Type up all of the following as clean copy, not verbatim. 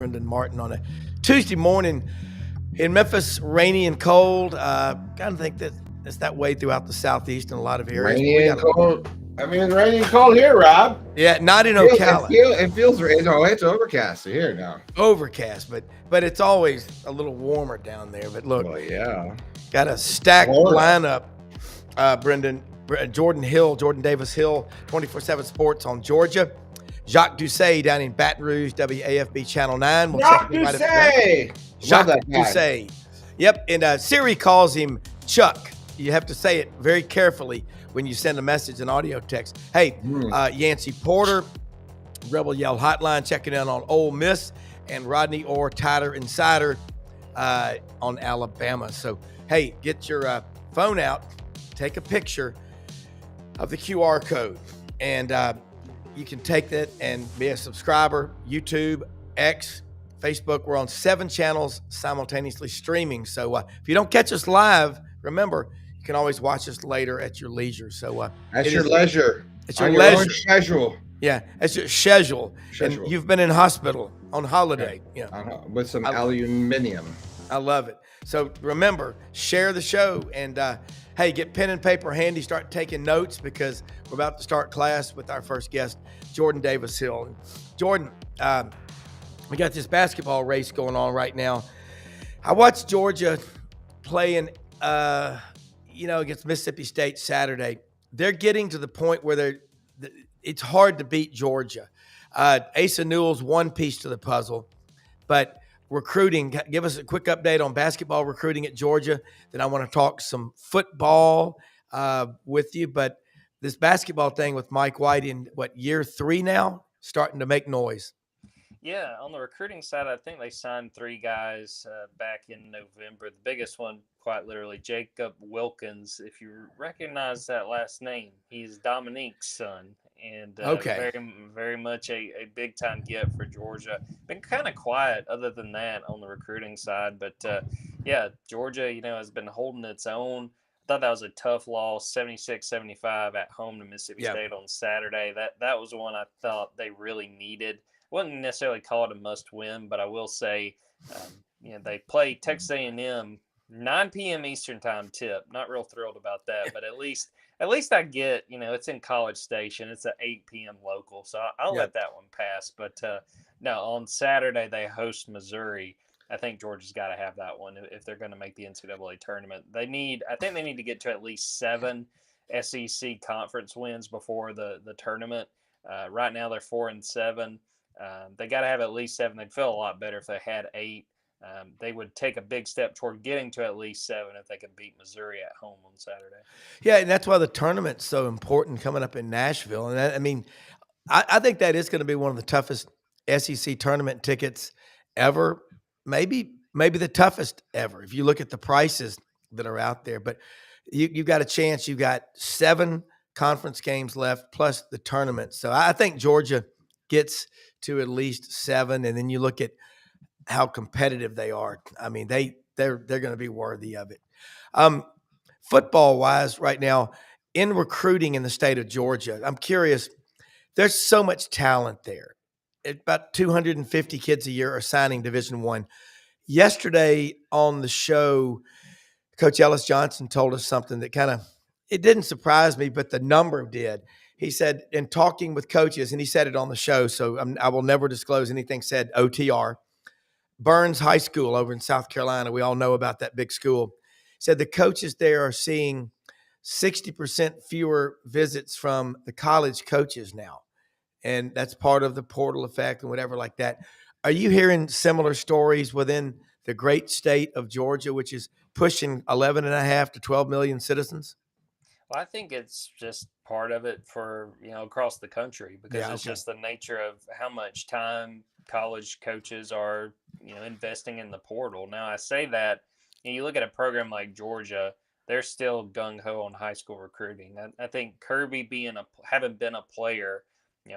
Brendan Martin on a Tuesday morning in Memphis, rainy and cold. Kind of think that it's that way throughout the Southeast in a lot of areas. But Rainy we and got cold. I mean, it's rainy and cold here, Rob. not in It, Ocala, feel, it feels it's overcast here now. overcast, but it's always a little warmer down there. But look, Well, yeah. got a stacked Florida. lineup. Jordan Davis Hill, 24/7 Sports on Georgia. Jacques Doucet down in Baton Rouge, WAFB Channel 9. We'll Jacques check him right up there. Doucet. Love Jacques that guy. Doucet. Yep, and Siri calls him Chuck. You have to say it very carefully when you send a message, an audio text. Hey, Yancy Porter, Rebel Yell Hotline, checking in on Ole Miss, and Rodney Orr, Tider Insider on Alabama. So, hey, get your phone out, take a picture of the QR code, and you can take that and be a subscriber. YouTube, X, Facebook. We're on 7 channels simultaneously streaming. So if you don't catch us live, remember, you can always watch us later at your leisure. So At your leisure. It's your on leisure. Your own schedule. Yeah, it's your schedule. And you've been in hospital on holiday. Yeah. With some aluminium. I love it. So remember, share the show and hey, get pen and paper handy. Start taking notes because we're about to start class with our first guest, Jordan Davis Hill. And Jordan, we got this basketball race going on right now. I watched Georgia playing, against Mississippi State Saturday. They're getting to the point where it's hard to beat Georgia. Asa Newell's one piece to the puzzle, but recruiting, give us a quick update on basketball recruiting at Georgia. Then I want to talk some football with you. But this basketball thing with Mike White in, year 3 now, starting to make noise. Yeah, on the recruiting side, I think they signed 3 guys back in November. The biggest one, quite literally, Jacob Wilkins. If you recognize that last name, he's Dominique's son. And very, very much a big-time get for Georgia. Been kind of quiet other than that on the recruiting side. But, Georgia, has been holding its own. I thought that was a tough loss, 76-75 at home to Mississippi State on Saturday. That was one I thought they really needed. Wouldn't necessarily call it a must-win, but I will say, they play Texas A&M 9 p.m. Eastern time tip. Not real thrilled about that, but at least I get, it's in College Station. It's at 8 p.m. local, so I'll let that one pass. But no, on Saturday they host Missouri. I think Georgia's got to have that one if they're going to make the NCAA tournament. I think they need to get to at least 7 SEC conference wins before the tournament. Right now they're 4-7. They got to have at least 7. They'd feel a lot better if they had 8. They would take a big step toward getting to at least 7 if they could beat Missouri at home on Saturday. Yeah, and that's why the tournament's so important coming up in Nashville. And I think that is going to be one of the toughest SEC tournament tickets ever. Maybe the toughest ever if you look at the prices that are out there. But you've got a chance. You've got 7 conference games left plus the tournament. So I think Georgia gets to at least 7, and then you look at how competitive they are. I mean, they're going to be worthy of it. Football wise, right now in recruiting in the state of Georgia, I'm curious. There's so much talent there. About 250 kids a year are signing Division I. Yesterday on the show, Coach Ellis Johnson told us something that it didn't surprise me, but the number did. He said, in talking with coaches, and he said it on the show, so I will never disclose anything said OTR. Burns High School over in South Carolina, we all know about that big school, said the coaches there are seeing 60% fewer visits from the college coaches now. And that's part of the portal effect and whatever like that. Are you hearing similar stories within the great state of Georgia, which is pushing 11.5 to 12 million citizens? Well, I think it's just part of it for, across the country because it's just the nature of how much time college coaches are, investing in the portal. Now, I say that, you look at a program like Georgia, they're still gung-ho on high school recruiting. I think Kirby having been a player,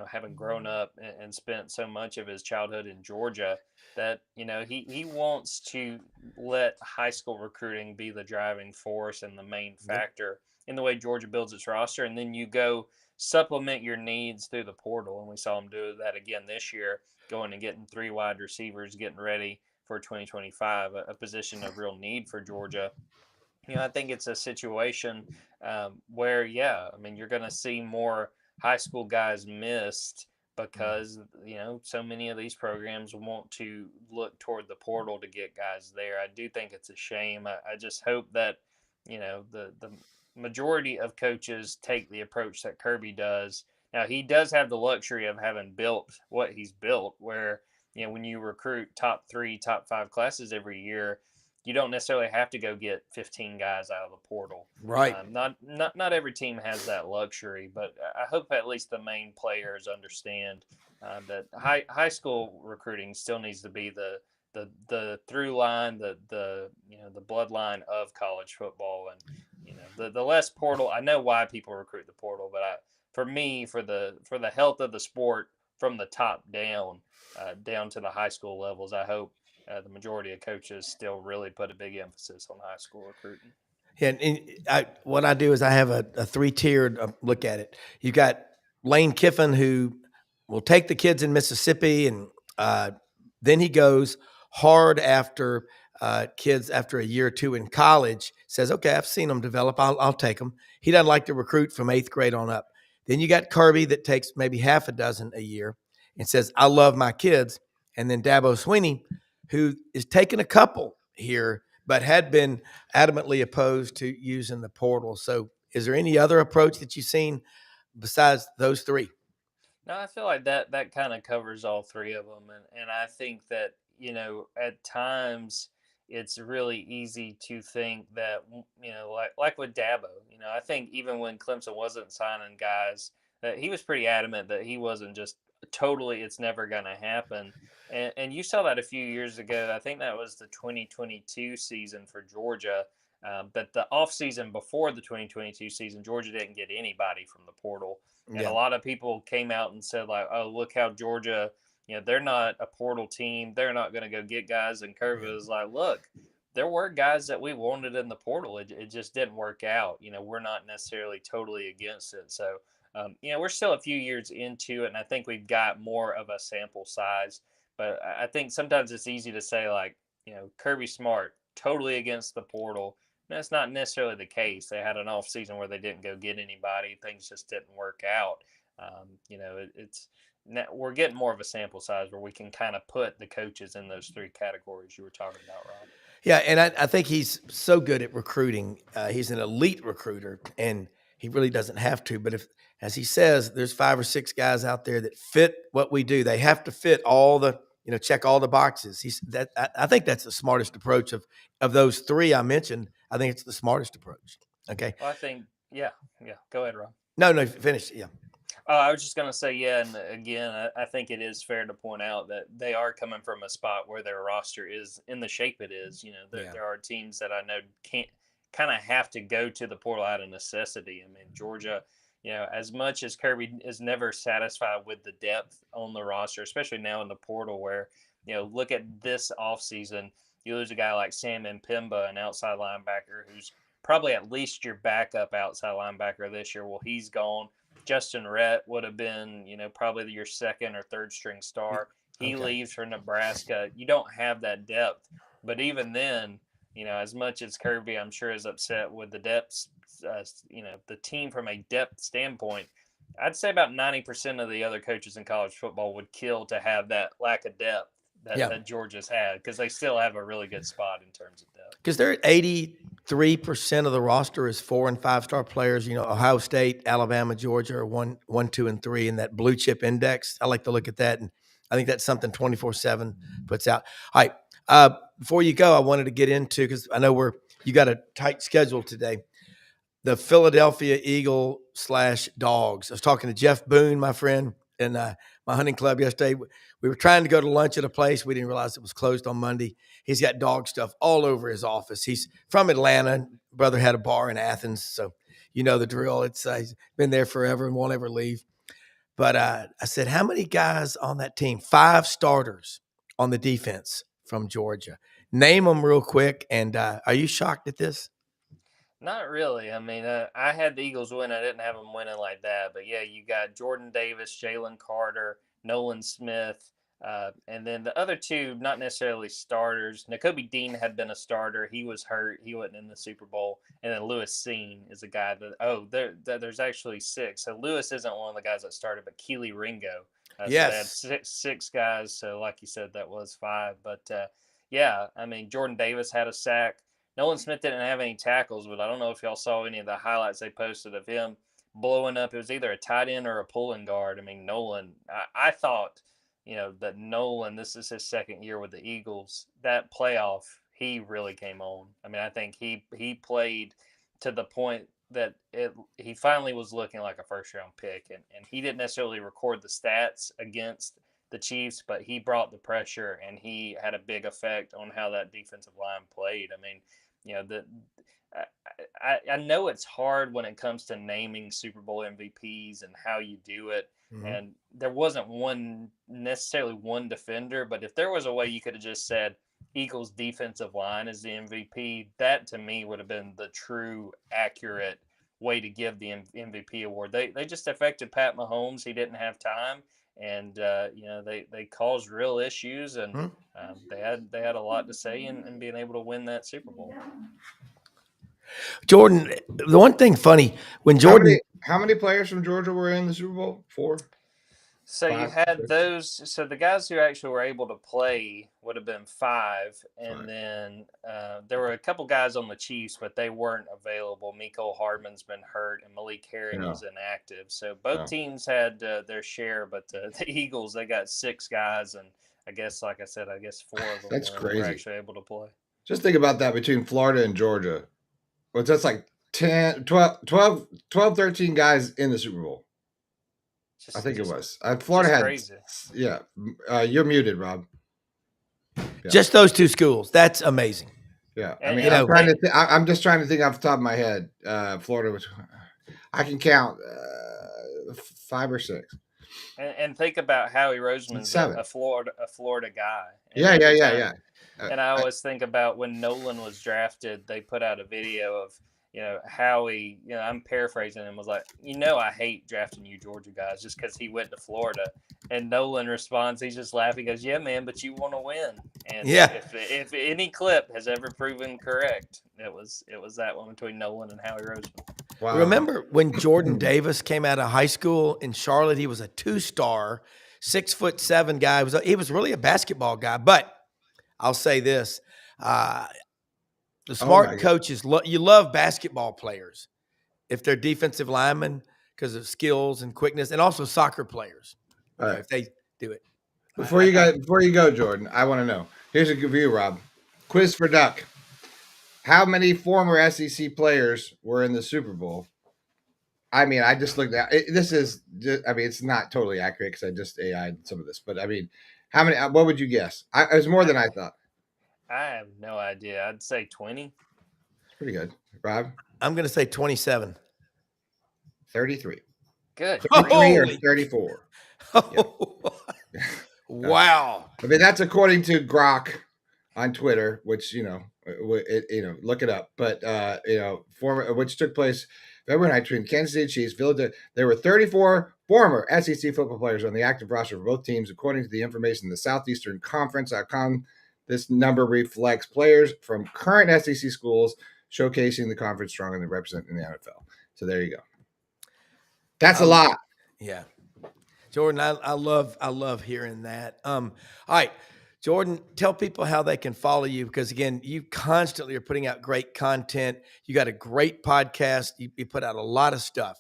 having grown up and spent so much of his childhood in Georgia, that, he wants to let high school recruiting be the driving force and the main factor in the way Georgia builds its roster. And then you go supplement your needs through the portal. And we saw them do that again this year, going and getting 3 wide receivers, getting ready for 2025, a position of real need for Georgia. I think it's a situation where, yeah, I mean, you're going to see more high school guys missed because, so many of these programs want to look toward the portal to get guys there. I do think it's a shame. I just hope that, the majority of coaches take the approach that Kirby does. Now, he does have the luxury of having built what he's built, where, when you recruit top 3, top 5 classes every year, you don't necessarily have to go get 15 guys out of the portal. Right. Not every team has that luxury, but I hope at least the main players understand that high school recruiting still needs to be the through line, the bloodline of college football, and the less portal. I know why people recruit the portal, but for me, for the health of the sport from the top down to the high school levels, I hope the majority of coaches still really put a big emphasis on high school recruiting. Yeah, and what I do is I have a 3-tiered look at it. You got Lane Kiffin, who will take the kids in Mississippi, and then he goes hard after kids after a year or two in college. Says, "Okay, I've seen them develop. I'll take them." He doesn't like to recruit from 8th grade on up. Then you got Kirby that takes maybe half a dozen a year and says, "I love my kids." And then Dabo Swinney, who is taking a couple here, but had been adamantly opposed to using the portal. So is there any other approach that you've seen besides those 3? No, I feel like that kind of covers all 3 of them. And I think that, at times it's really easy to think that, like with Dabo, I think even when Clemson wasn't signing guys, that he was pretty adamant that he wasn't just totally, it's never going to happen. And you saw that a few years ago. I think that was the 2022 season for Georgia. But the offseason before the 2022 season, Georgia didn't get anybody from the portal. And a lot of people came out and said, like, oh, look how Georgia, they're not a portal team. They're not going to go get guys. And Kirby was like, look, there were guys that we wanted in the portal. It just didn't work out. We're not necessarily totally against it. So, we're still a few years into it, and I think we've got more of a sample size. But I think sometimes it's easy to say, like, Kirby Smart, totally against the portal. That's not necessarily the case. They had an off season where they didn't go get anybody. Things just didn't work out. We're getting more of a sample size where we can kind of put the coaches in those 3 categories you were talking about, Rob. Yeah, and I think he's so good at recruiting. He's an elite recruiter, and he really doesn't have to. But if, as he says, there's 5 or 6 guys out there that fit what we do, they have to fit all the, check all the boxes. I think that's the smartest approach of those 3 I mentioned. I think it's the smartest approach. Okay. Well, I think, yeah. Go ahead, Rob. No, finish. Yeah. I was just going to say, yeah, and again, I think it is fair to point out that they are coming from a spot where their roster is in the shape it is. There are teams that I know can't kind of have to go to the portal out of necessity. I mean, Georgia, as much as Kirby is never satisfied with the depth on the roster, especially now in the portal where, look at this offseason, you lose a guy like Sam Mpemba, an outside linebacker who's probably at least your backup outside linebacker this year. Well, he's gone. Justin Rhett would have been, probably your 2nd or 3rd string star. He leaves for Nebraska. You don't have that depth. But even then, as much as Kirby, I'm sure, is upset with the depth, the team from a depth standpoint, I'd say about 90% of the other coaches in college football would kill to have that lack of depth that Georgia's had, because they still have a really good spot in terms of depth. Because they're 83% of the roster is 4- and 5-star players. Ohio State, Alabama, Georgia are 1, 2, and 3 in that blue chip index. I like to look at that, and I think that's something 24/7 puts out. All right, before you go, I wanted to get into, because I know you got a tight schedule today, the Philadelphia Eagle / Dogs. I was talking to Jeff Boone, my friend, in my hunting club yesterday. We were trying to go to lunch at a place. We didn't realize it was closed on Monday. He's got dog stuff all over his office. He's from Atlanta. Brother had a bar in Athens, so you know the drill. He's been there forever and won't ever leave. But I said, how many guys on that team? 5 starters on the defense from Georgia. Name them real quick. And are you shocked at this? Not really. I mean, I had the Eagles win. I didn't have them winning like that. But yeah, you got Jordan Davis, Jalen Carter, Nolan Smith, and then the other two, not necessarily starters. Nakobe Dean had been a starter. He was hurt. He wasn't in the Super Bowl. And then Lewis Seen is a guy that, there's actually six. So Lewis isn't one of the guys that started, but Keely Ringo. So they had Yes. six guys. So like you said, that was five. But yeah, I mean, Jordan Davis had a sack. Nolan Smith didn't have any tackles, but I don't know if y'all saw any of the highlights they posted of him blowing up. It was either a tight end or a pulling guard. I mean, Nolan, I thought, that Nolan, this is his second year with the Eagles. That playoff, he really came on. I mean, I think he played to the point that he finally was looking like a first round pick. And he didn't necessarily record the stats against the Chiefs, but he brought the pressure and he had a big effect on how that defensive line played. I mean, I know it's hard when it comes to naming Super Bowl MVPs and how you do it. Mm-hmm. And there wasn't necessarily one defender, but if there was a way you could have just said Eagles defensive line is the MVP, that to me would have been the true accurate way to give the MVP award. They just affected Pat Mahomes. He didn't have time. And they caused real issues, and they had a lot to say in being able to win that Super Bowl. Jordan, the one thing funny when Jordan, how many players from Georgia were in the Super Bowl? 4. So you 5, had 6. those. So the guys who actually were able to play would have been 5, and then there were a couple guys on the Chiefs, but they weren't available. Mecole Hardman's been hurt, and Malik Herring is inactive. So both teams had their share, but the Eagles, they got 6 guys, and I guess, like I said, 4 of them That's were crazy. actually able to play. Just think about that between Florida and Georgia. Well, that's like 10, 12, 13 guys in the Super Bowl. I think it was. Florida had crazy. Yeah. You're muted, Rob. Yeah. Just those 2 schools. That's amazing. Yeah. I mean, I'm just trying to think off the top of my head. Florida was. I can count 5 or 6. And think about Howie Roseman's a Florida guy. Yeah. And I always think about when Nolan was drafted, they put out a video of, Howie, I'm paraphrasing him, was like, I hate drafting you Georgia guys just because he went to Florida. And Nolan responds, he's just laughing, he goes, yeah, man, but you want to win. And if any clip has ever proven correct, it was that one between Nolan and Howie Roseman. Wow. Remember when Jordan Davis came out of high school in Charlotte? He was a 2-star, 6'7" guy. He was really a basketball guy. But I'll say this: the smart coaches, you love basketball players if they're defensive linemen because of skills and quickness, and also soccer players if they do it. Before you go, Jordan, I want to know. Here's a good view, Rob. Quiz for Duck. How many former SEC players were in the Super Bowl? I mean, I just looked at this. It's not totally accurate because I just AI'd some of this, but I mean, how many? What would you guess? It was more than I thought. I have no idea. I'd say 20. It's pretty good, Rob. I'm going to say 27. 33. Good. 33 or 34. Oh. Yeah. Wow. I mean, that's according to Grok on Twitter, which look it up. But which took place February 9th between Kansas City Chiefs, Philadelphia. There were 34 former SEC football players on the active roster for both teams, according to the information in the Southeastern Conference.com. This number reflects players from current SEC schools, showcasing the conference stronger than representing the NFL. So there you go. That's a lot. Yeah. Jordan, I love hearing that. All right, Jordan, tell people how they can follow you because, again, you constantly are putting out great content. You got a great podcast. You put out a lot of stuff.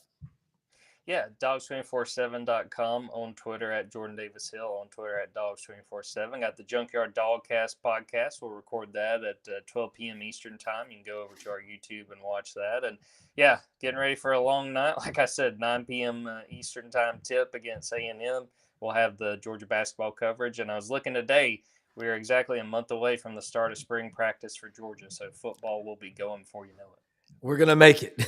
Yeah, dogs247.com, on Twitter at Jordan Davis Hill, on Twitter at dogs247. Got the Junkyard Dogcast podcast. We'll record that at 12 p.m. Eastern time. You can go over to our YouTube and watch that. And yeah, getting ready for a long night. Like I said, 9 p.m. Eastern time tip against A&M. We'll have the Georgia basketball coverage. And I was looking today, we are exactly a month away from the start of spring practice for Georgia. So football will be going before you know it. We're going to make it.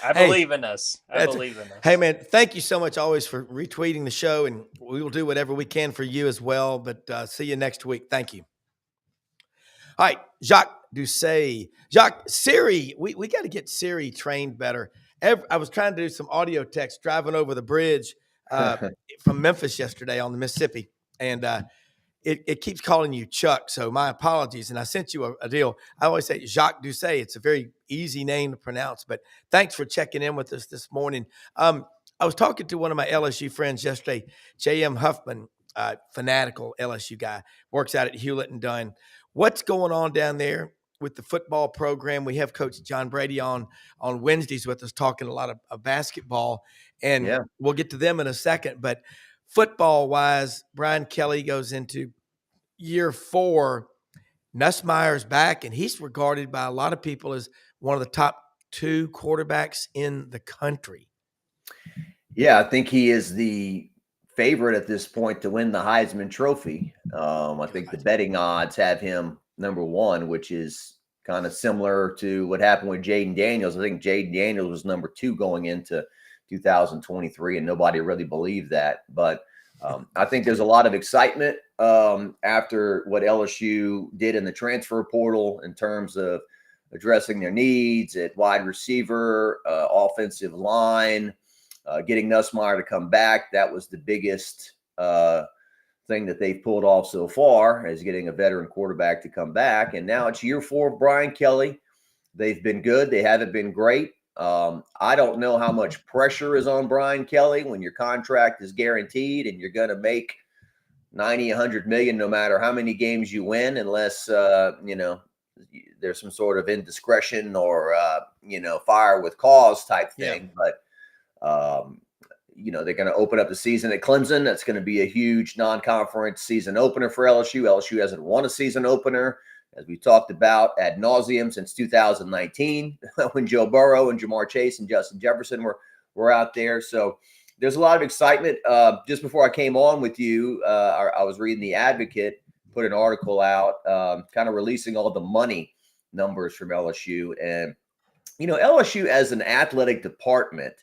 I believe in us. I believe in us. Hey, man, thank you so much always for retweeting the show, and we will do whatever we can for you as well. But see you next week. Thank you. All right, Jacques Doucet. Jacques, Siri, we got to get Siri trained better. I was trying to do some audio text driving over the bridge from Memphis yesterday on the Mississippi, and it keeps calling you Chuck. So my apologies. And I sent you a deal. I always say Jacques Doucet. It's a very easy name to pronounce, but thanks for checking in with us this morning. I was talking to one of my LSU friends yesterday, J.M. Huffman, fanatical LSU guy, works out at Hewlett and Dunn. What's going on down there with the football program? We have Coach John Brady on Wednesdays with us talking a lot of basketball, and we'll get to them in a second. But football-wise, Brian Kelly goes into year 4. Nussmeier's back, and he's regarded by a lot of people as one of the top 2 quarterbacks in the country. Yeah, I think he is the favorite at this point to win the Heisman Trophy. I think the betting odds have him number 1, which is kind of similar to what happened with Jaden Daniels. I think Jaden Daniels was number 2 going into 2023, and nobody really believed that. But I think there's a lot of excitement after what LSU did in the transfer portal in terms of addressing their needs at wide receiver, offensive line, getting Nussmeier to come back. That was the biggest thing that they've pulled off so far, is getting a veteran quarterback to come back. And now it's year 4 of Brian Kelly. They've been good. They haven't been great. I don't know how much pressure is on Brian Kelly when your contract is guaranteed and you're going to make 90, 100 million, no matter how many games you win, unless, there's some sort of indiscretion or, fire with cause type thing. Yeah. But, they're going to open up the season at Clemson. That's going to be a huge non-conference season opener for LSU. LSU hasn't won a season opener, as we talked about ad nauseum, since 2019 when Joe Burrow and Jamar Chase and Justin Jefferson were out there. So there's a lot of excitement. Just before I came on with you, I was reading The Advocate, put an article out kind of releasing all the money numbers from LSU. And, LSU as an athletic department,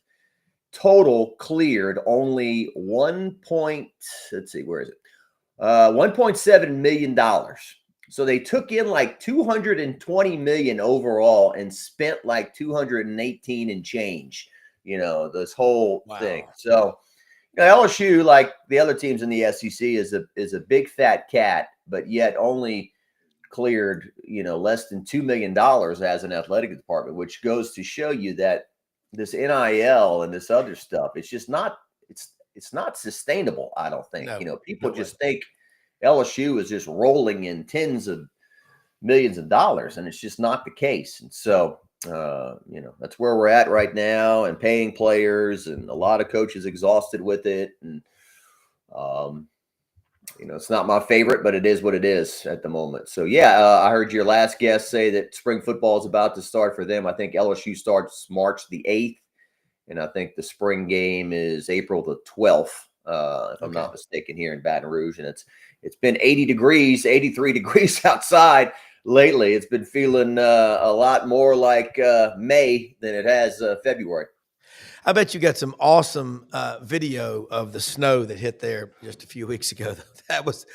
total cleared only $1.7 million. So they took in like $220 million overall and spent like $218 and change, this whole thing. So LSU, like the other teams in the SEC, is a big fat cat, but yet only cleared, less than $2 million as an athletic department, which goes to show you that this NIL and this other stuff, it's just not, it's not sustainable. I don't think, people just think LSU is just rolling in tens of millions of dollars, and it's just not the case. And so, that's where we're at right now, and paying players, and a lot of coaches exhausted with it. And, it's not my favorite, but it is what it is at the moment. So, I heard your last guest say that spring football is about to start for them. I think LSU starts March the 8th, and I think the spring game is April the 12th, if I'm not mistaken, here in Baton Rouge. And it's been 83 degrees outside lately. It's been feeling a lot more like May than it has February. I bet you got some awesome video of the snow that hit there just a few weeks ago. That was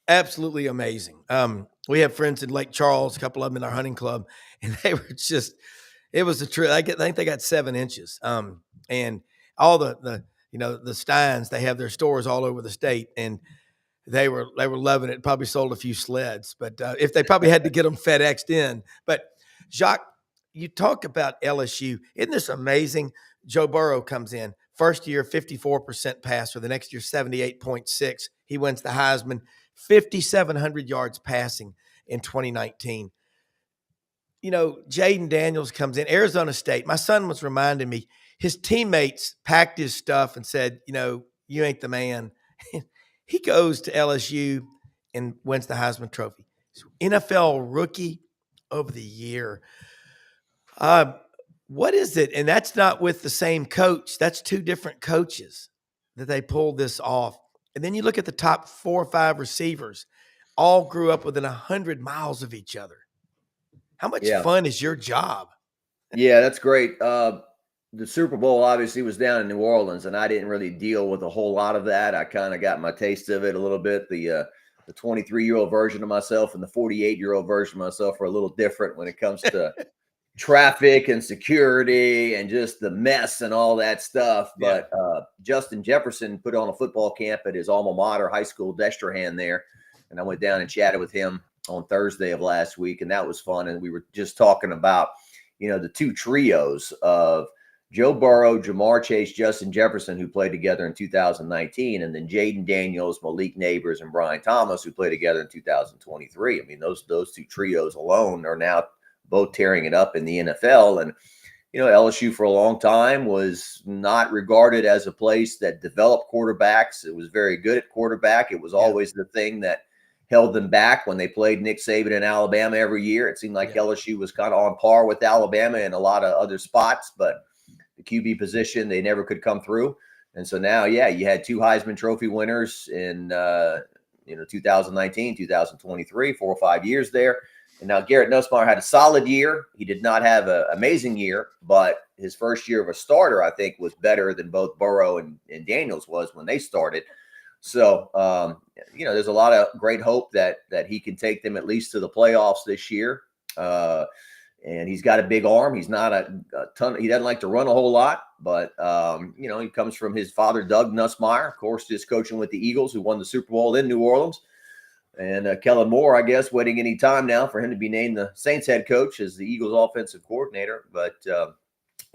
absolutely amazing. We have friends in Lake Charles, a couple of them in our hunting club, and they were just, it was a trip. I think they got 7 inches. And all the Steins, they have their stores all over the state, and they were loving it. Probably sold a few sleds, but if they probably had to get them FedExed in. But Jacques, you talk about LSU. Isn't this amazing? Joe Burrow comes in. First year, 54% passer. The next year, 78.6. He wins the Heisman. 5,700 yards passing in 2019. Jaden Daniels comes in. Arizona State. My son was reminding me, his teammates packed his stuff and said, you ain't the man. He goes to LSU and wins the Heisman Trophy. NFL Rookie of the Year. What is it? And that's not with the same coach. That's 2 different coaches that they pulled this off. And then you look at the top 4 or 5 receivers, all grew up within 100 miles of each other. How much fun is your job? Yeah, that's great. The Super Bowl obviously was down in New Orleans, and I didn't really deal with a whole lot of that. I kind of got my taste of it a little bit. The the 23-year-old version of myself and the 48-year-old version of myself are a little different when it comes to traffic and security and just the mess and all that stuff. Yeah. But Justin Jefferson put on a football camp at his alma mater, high school, Destrehan there. And I went down and chatted with him on Thursday of last week, and that was fun. And we were just talking about, the two trios of Joe Burrow, Jamar Chase, Justin Jefferson, who played together in 2019, and then Jaden Daniels, Malik Neighbors, and Brian Thomas, who played together in 2023. I mean, those two trios alone are now both tearing it up in the NFL. And, LSU for a long time was not regarded as a place that developed quarterbacks. It was very good at quarterback. It was always the thing that held them back when they played Nick Saban in Alabama every year. It seemed like LSU was kind of on par with Alabama in a lot of other spots, but the QB position, they never could come through. And so now, you had two Heisman Trophy winners in 2019, 2023, 4 or 5 years there. And now Garrett Nussmeier had a solid year. He did not have an amazing year, but his first year of a starter, I think, was better than both Burrow and Daniels was when they started. So, there's a lot of great hope that he can take them at least to the playoffs this year. And he's got a big arm. He's not a ton. He doesn't like to run a whole lot, but, he comes from his father, Doug Nussmeier, of course, just coaching with the Eagles, who won the Super Bowl in New Orleans. And Kellen Moore, I guess, waiting any time now for him to be named the Saints head coach as the Eagles offensive coordinator. But,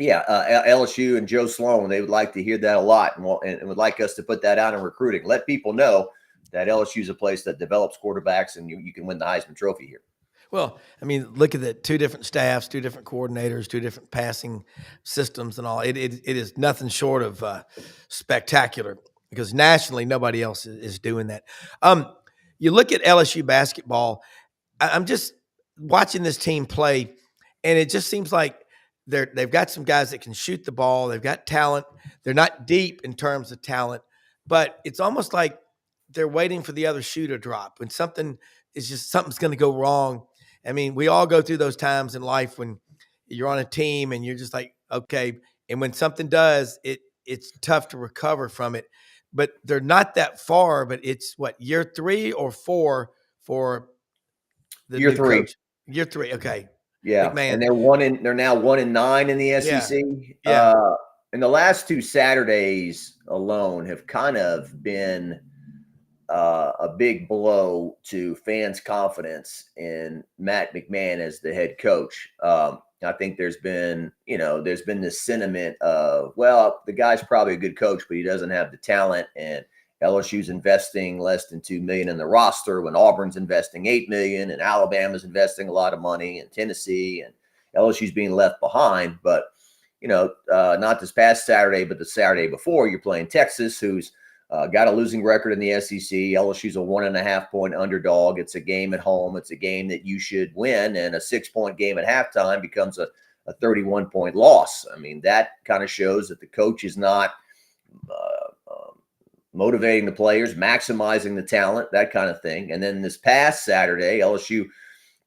LSU and Joe Sloan, they would like to hear that a lot and would like us to put that out in recruiting. Let people know that LSU is a place that develops quarterbacks and you can win the Heisman Trophy here. Well, I mean, look at the two different staffs, two different coordinators, two different passing systems and all. It is nothing short of spectacular because nationally nobody else is doing that. You look at LSU basketball, I'm just watching this team play, and it just seems like they've got some guys that can shoot the ball. They've got talent. They're not deep in terms of talent, but it's almost like they're waiting for the other shoe to drop. When something's going to go wrong. I mean, we all go through those times in life when you're on a team and you're just like, okay. And when something does, it's tough to recover from it. But they're not that far, but it's year 3 or 4 for the year new 3. coach? Year 3. Okay. Yeah. McMahon. And they're now 1-9 in the SEC. Yeah. And the last 2 Saturdays alone have kind of been a big blow to fans' confidence in Matt McMahon as the head coach. I think there's been this sentiment of, well, the guy's probably a good coach, but he doesn't have the talent. And LSU's investing less than $2 million in the roster when Auburn's investing $8 million and Alabama's investing a lot of money and Tennessee and LSU's being left behind. But, not this past Saturday, but the Saturday before, you're playing Texas, who's got a losing record in the SEC. LSU's a 1.5-point underdog. It's a game at home. It's a game that you should win, and a 6-point game at halftime becomes a 31-point loss. I mean, that kind of shows that the coach is not motivating the players, maximizing the talent, that kind of thing. And then this past Saturday, LSU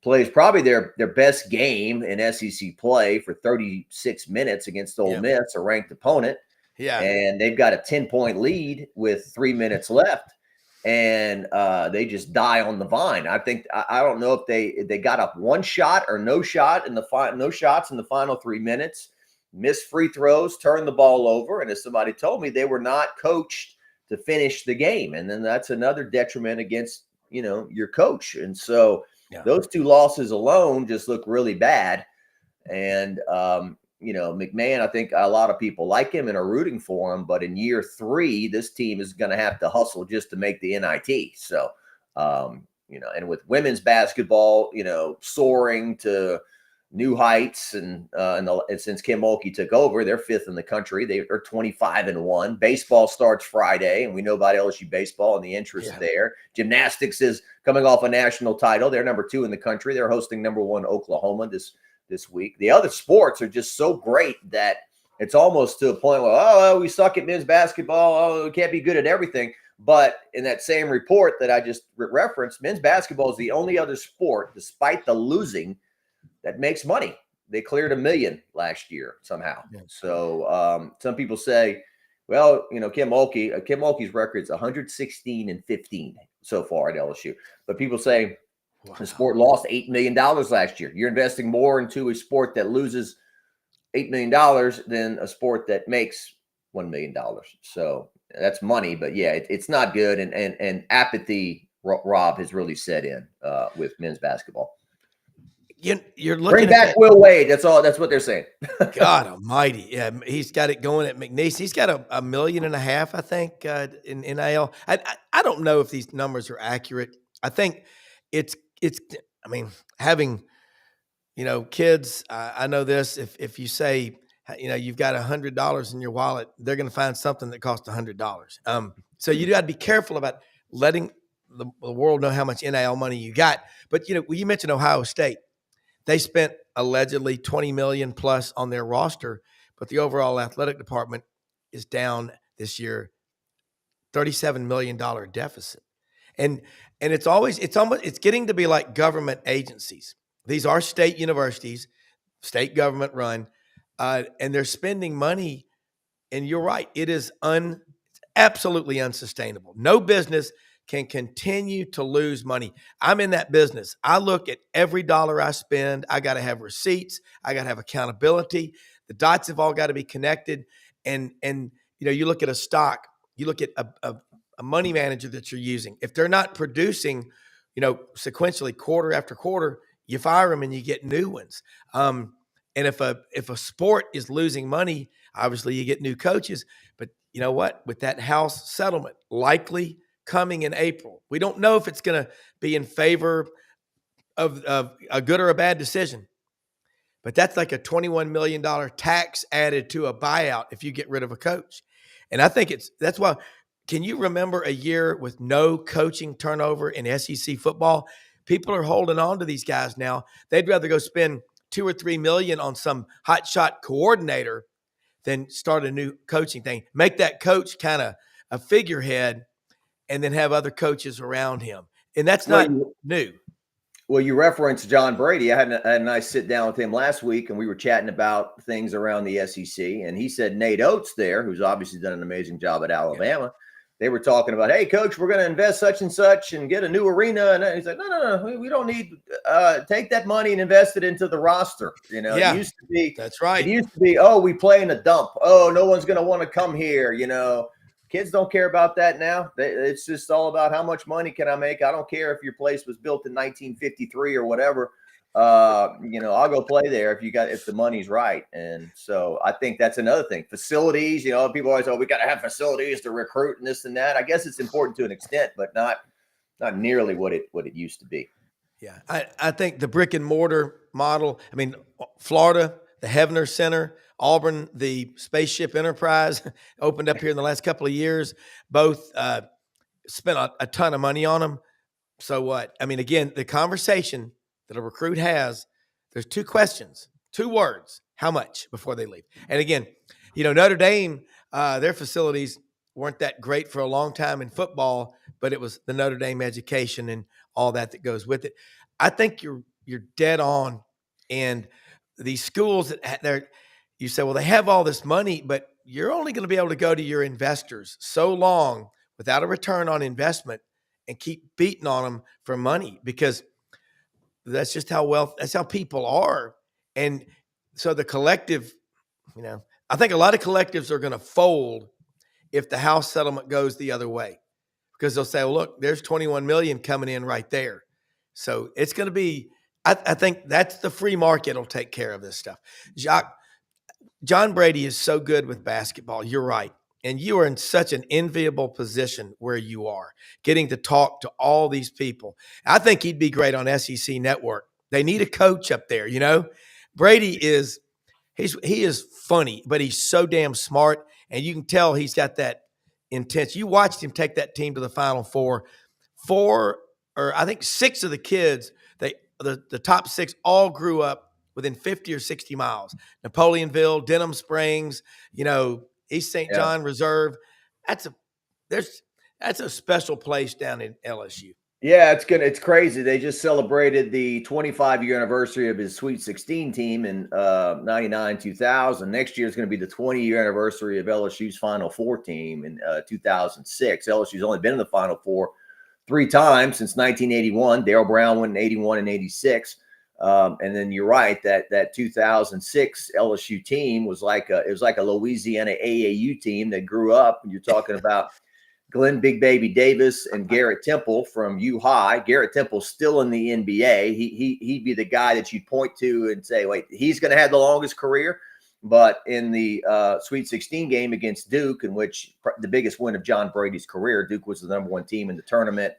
plays probably their best game in SEC play for 36 minutes against Ole Miss, a ranked opponent. Yeah. And they've got a 10-point lead with 3 minutes left. And they just die on the vine. I think, I don't know if they got up one shot or no shots in the final 3 minutes, missed free throws, turned the ball over. And as somebody told me, they were not coached to finish the game. And then that's another detriment against, your coach. And so those 2 losses alone just look really bad. And, McMahon, I think a lot of people like him and are rooting for him, but in year 3, this team is going to have to hustle just to make the NIT. So, and with women's basketball, soaring to new heights and since Kim Mulkey took over, they're 5th in the country. They're 25-1. Baseball starts Friday, and we know about LSU baseball and the interest there. Gymnastics is coming off a national title. They're number 2 in the country. They're hosting number 1 Oklahoma this week. The other sports are just so great that it's almost to a point where, we suck at men's basketball. We can't be good at everything. But in that same report that I just referenced, men's basketball is the only other sport, despite the losing, that makes money. They cleared $1 million last year somehow. Yeah. So some people say, well, Kim Mulkey's record is 116-15 so far at LSU. But people say Wow. the sport lost $8 million last year. You're investing more into a sport that loses $8 million than a sport that makes $1 million. So that's money, but yeah, it's not good. And apathy, Rob, has really set in with men's basketball. You're looking Bring at back that. Will Wade. That's all. That's what they're saying. God Almighty! Yeah, he's got it going at McNeese. He's got $1.5 million, I think, in NIL. I don't know if these numbers are accurate. I think it's. I mean, having kids. I know this. If you say you've got $100 in your wallet, they're going to find something that costs $100. So you got to be careful about letting the world know how much NIL money you got. But you mentioned Ohio State. They spent allegedly $20 million plus on their roster, but the overall athletic department is down this year, $37 million deficit. And it's getting to be like government agencies. These are state universities, state government run, and they're spending money. And you're right, it is absolutely unsustainable. No business can continue to lose money. I'm in that business. I look at every dollar I spend. I got to have receipts. I got to have accountability. The dots have all got to be connected. And you look at a stock, you look at a money manager that you're using. If they're not producing, sequentially quarter after quarter, you fire them and you get new ones. And if a sport is losing money, obviously you get new coaches. But you know what? With that House settlement likely coming in April, we don't know if it's going to be in favor of a good or a bad decision. But that's like a $21 million tax added to a buyout if you get rid of a coach. And I think that's why. Can you remember a year with no coaching turnover in SEC football? People are holding on to these guys now. They'd rather go spend $2 or $3 million on some hotshot coordinator than start a new coaching thing. Make that coach kind of a figurehead and then have other coaches around him. And that's not new. Well, you referenced John Brady. I had a nice sit down with him last week, and we were chatting about things around the SEC. And he said Nate Oates there, who's obviously done an amazing job at Alabama. Yeah. They were talking about, hey, coach, we're going to invest such and such and get a new arena. And he's like, no, we don't need take that money and invest it into the roster. Yeah, it used to be. That's right. It used to be, oh, we play in a dump. Oh, no one's going to want to come here. Kids don't care about that now. It's just all about how much money can I make. I don't care if your place was built in 1953 or whatever. I'll go play there if the money's right. And so I think that's another thing. Facilities, people always, we got to have facilities to recruit and this and that. I guess it's important to an extent, but not nearly what it used to be. Yeah. I think the brick and mortar model, Florida, the Hefner Center, Auburn, the Spaceship Enterprise opened up here in the last couple of years, both spent a ton of money on them. So what? Again, the conversation that a recruit has, there's two questions, two words, how much before they leave. And again, Notre Dame, their facilities weren't that great for a long time in football, but it was the Notre Dame education and all that goes with it. I think you're dead on. And these schools you say, well, they have all this money, but you're only going to be able to go to your investors so long without a return on investment and keep beating on them for money, because that's just that's how people are. And so the collective, I think a lot of collectives are going to fold if the House settlement goes the other way, because they'll say, well, look, there's 21 million coming in right there. So it's going to be, I think that's the free market will take care of this stuff. Jacques, John Brady is so good with basketball. You're right. And you are in such an enviable position where you are, getting to talk to all these people. I think he'd be great on SEC Network. They need a coach up there, Brady he is funny, but he's so damn smart. And you can tell he's got that intense. You watched him take that team to the Final Four. I think 6 of the kids, the top 6 all grew up within 50 or 60 miles. Napoleonville, Denham Springs, East St. John Reserve. That's a special place down in LSU. Yeah, it's crazy. They just celebrated the 25-year anniversary of his Sweet 16 team in 99-2000. Next year is going to be the 20-year anniversary of LSU's Final Four team in 2006. LSU's only been in the Final Four 3 times since 1981. Darrell Brown won in 81 and 86. And then you're right that 2006 LSU team was like a Louisiana AAU team that grew up. And you're talking about Glenn Big Baby Davis and Garrett Temple from U High. Garrett Temple's still in the NBA. He'd be the guy that you'd point to and say, wait, he's going to have the longest career. But in the Sweet 16 game against Duke, in which the biggest win of John Brady's career, Duke was the #1 team in the tournament.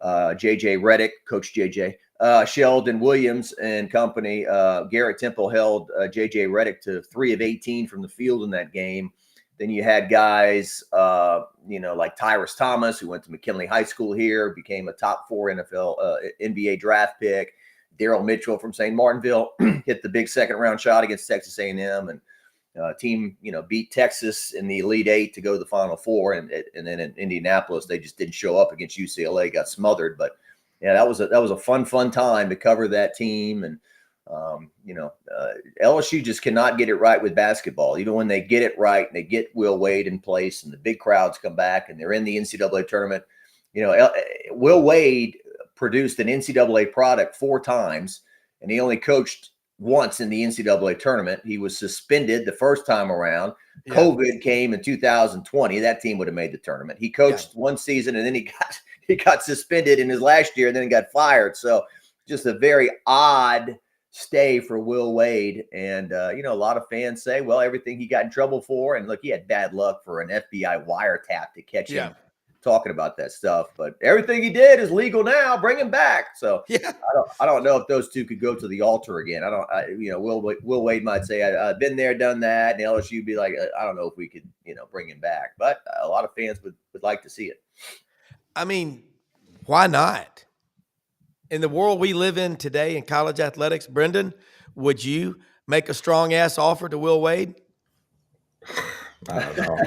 JJ Redick, Coach JJ, Sheldon Williams and company. Garrett Temple held JJ Redick to 3 of 18 from the field in that game. Then you had guys, like Tyrus Thomas, who went to McKinley High School here, became a top 4 NBA draft pick. Daryl Mitchell from St. Martinville hit the big second-round shot against Texas A&M, and team, beat Texas in the Elite Eight to go to the Final Four, and then in Indianapolis they just didn't show up against UCLA, got smothered. But yeah, that was a fun time to cover that team, and LSU just cannot get it right with basketball. Even when they get it right, and they get Will Wade in place, and the big crowds come back, and they're in the NCAA tournament. Will Wade produced an NCAA product 4 times, and he only coached once in the NCAA tournament. He was suspended the first time around. Yeah. COVID came in 2020. That team would have made the tournament. He coached one season, and then he got suspended in his last year, and then he got fired. So just a very odd stay for Will Wade. And, a lot of fans say, well, everything he got in trouble for, and look, he had bad luck for an FBI wiretap to catch him talking about that stuff, but everything he did is legal now. Bring him back. So I don't know if those two could go to the altar again. Will Wade might say, I've been there, done that. And LSU would be like, I don't know if we could, bring him back, but a lot of fans would like to see it. I mean, why not? In the world we live in today in college athletics, Brendan, would you make a strong ass offer to Will Wade? I don't know.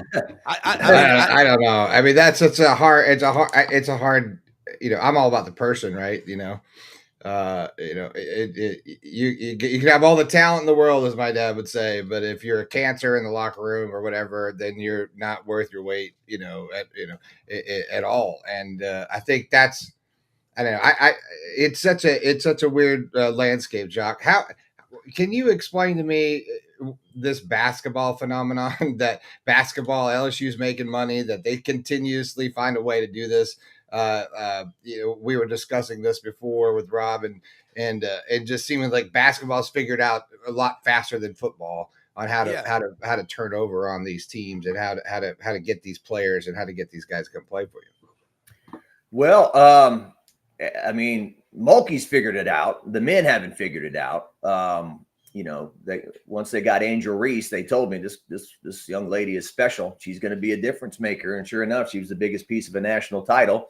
I don't know. I mean, it's a hard. I'm all about the person, right? You can have all the talent in the world, as my dad would say, but if you're a cancer in the locker room or whatever, then you're not worth your weight, at all. And I think that's, I don't know. It's such a weird landscape, Jacques. How can you explain to me this basketball phenomenon, that basketball LSU's making money, that they continuously find a way to do this? We were discussing this before with Rob, and it just seemed like basketball's figured out a lot faster than football on how to turn over on these teams, and how to get these players, and how to get these guys to come play for you. Well, I mean, Mulkey's figured it out. The men haven't figured it out. Once they got Angel Reese, they told me this young lady is special. She's going to be a difference maker. And sure enough, she was the biggest piece of a national title.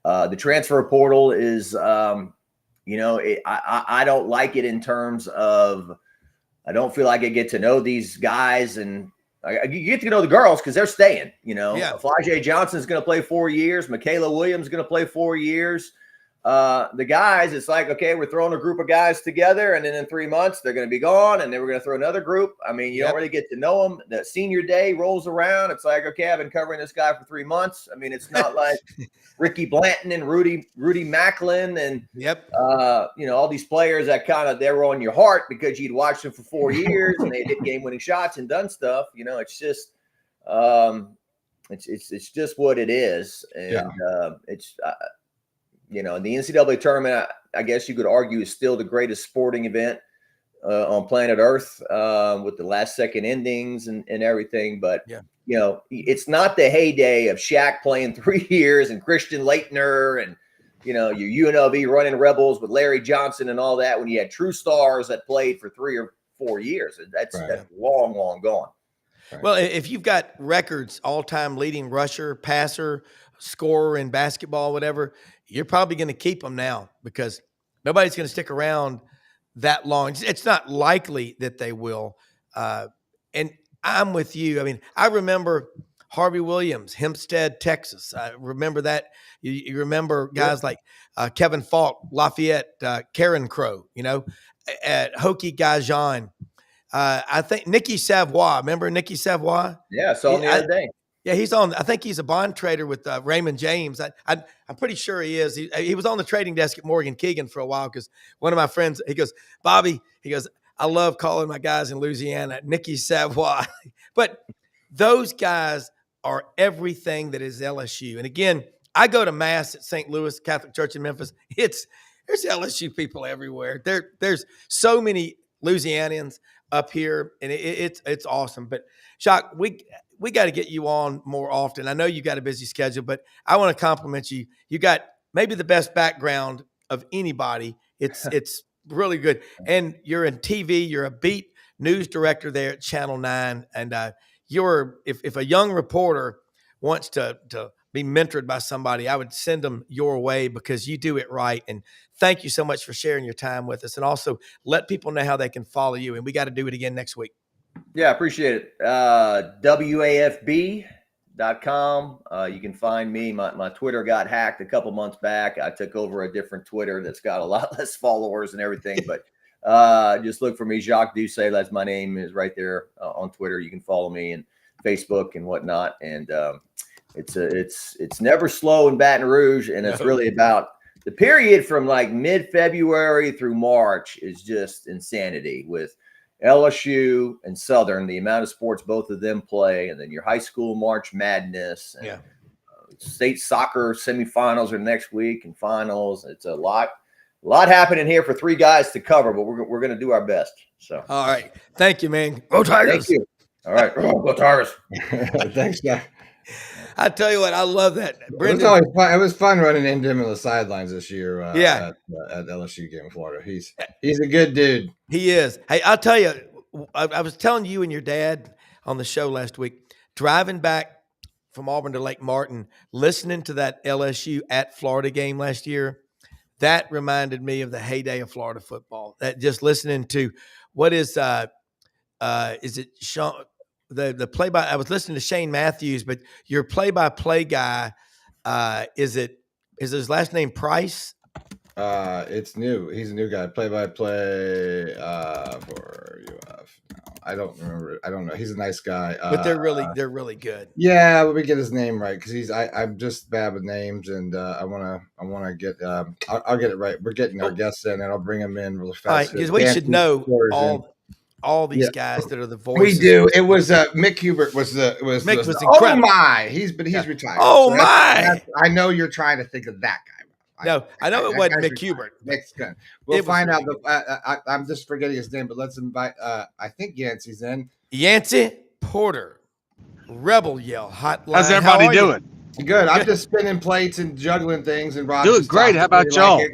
The transfer portal is, I don't like it in terms of, I don't feel like I get to know these guys, and you get to know the girls because they're staying. Flajay Johnson's going to play 4 years. Michaela Williams is going to play 4 years. The guys, it's like, okay, we're throwing a group of guys together, and then in 3 months they're going to be gone, and then we're going to throw another group. I mean, you don't really get to know them. The senior day rolls around. It's like, okay, I've been covering this guy for 3 months. I mean, it's not like Ricky Blanton and Rudy Macklin and all these players that they were on your heart because you'd watched them for 4 years and they hit game-winning shots and done stuff. It's just it's just what it is, and in the NCAA tournament, I guess you could argue is still the greatest sporting event on planet Earth, with the last-second endings and everything. But, it's not the heyday of Shaq playing 3 years and Christian Laettner and, your UNLV running Rebels with Larry Johnson and all that, when you had true stars that played for 3 or 4 years. That's long, long gone. Right. Well, if you've got records, all-time leading rusher, passer, scorer in basketball, whatever, you're probably going to keep them now, because nobody's going to stick around that long. It's not likely that they will. And I'm with you. I mean, I remember Harvey Williams, Hempstead, Texas. I remember that. You remember guys like Kevin Falk, Lafayette, Karen Crow, at Hokie Gajan. I think Nikki Savoy. Remember Nikki Savoy? Yeah, I saw him the other day. Yeah, he's on. I think he's a bond trader with Raymond James. I'm pretty sure he is. He was on the trading desk at Morgan Keegan for a while because one of my friends, he goes, Bobby, he goes, I love calling my guys in Louisiana Nicky Savoy. But those guys are everything that is LSU. And again, I go to Mass at St. Louis Catholic Church in Memphis. There's LSU people everywhere. There's so many Louisianians up here, and it's awesome. But Jacques, we got to get you on more often. I know you got a busy schedule, but I want to compliment you. You got maybe the best background of anybody. It's really good. And you're in TV. You're a beat news director there at Channel 9. And if a young reporter wants to be mentored by somebody, I would send them your way because you do it right. And thank you so much for sharing your time with us. And also let people know how they can follow you. And we got to do it again next week. Yeah, appreciate it. WAFB.com. You can find me. My Twitter got hacked a couple months back. I took over a different Twitter that's got a lot less followers and everything. But just look for me, Jacques Doucet. That's my name, is right there on Twitter. You can follow me and Facebook and whatnot. And it's never slow in Baton Rouge, and it's really about the period from like mid-February through March is just insanity with LSU and Southern, the amount of sports both of them play, and then your high school March Madness, and state soccer semifinals are next week and finals. It's a lot happening here for three guys to cover, but we're going to do our best. So, all right, thank you, man. Go Tigers! Thank you. All right, go Tigers. Thanks, Jack. I tell you what, I love that. Brendan, it was always fun. It was fun running into him on the sidelines this year. At LSU game in Florida. He's a good dude. He is. Hey, I'll tell you, I was telling you and your dad on the show last week, driving back from Auburn to Lake Martin, listening to that LSU at Florida game last year, that reminded me of the heyday of Florida football. That just listening to what is it Sean? The play-by, I was listening to Shane Matthews, but your play-by-play guy, is his last name Price? It's new. He's a new guy. Play-by-play for UF. No, I don't remember. I don't know. He's a nice guy. But they're really good. Yeah, let me get his name right because I'm just bad with names, and I wanna get I'll get it right. We're getting our guests in, and I'll bring them in really fast. All right, because we should know all these guys that are the voices. We do. It was Mick Hubert was Mick was incredible. Oh my, he's retired. Oh so my! I know you're trying to think of that guy. No, I know it wasn't Mick Hubert. Mick's good. We'll find out. I'm just forgetting his name, but let's invite. I think Yancy's in. Yancy Porter, Rebel Yell Hotline. How's everybody doing? Good. I'm just spinning plates and juggling things, and Rob doing great. How about y'all?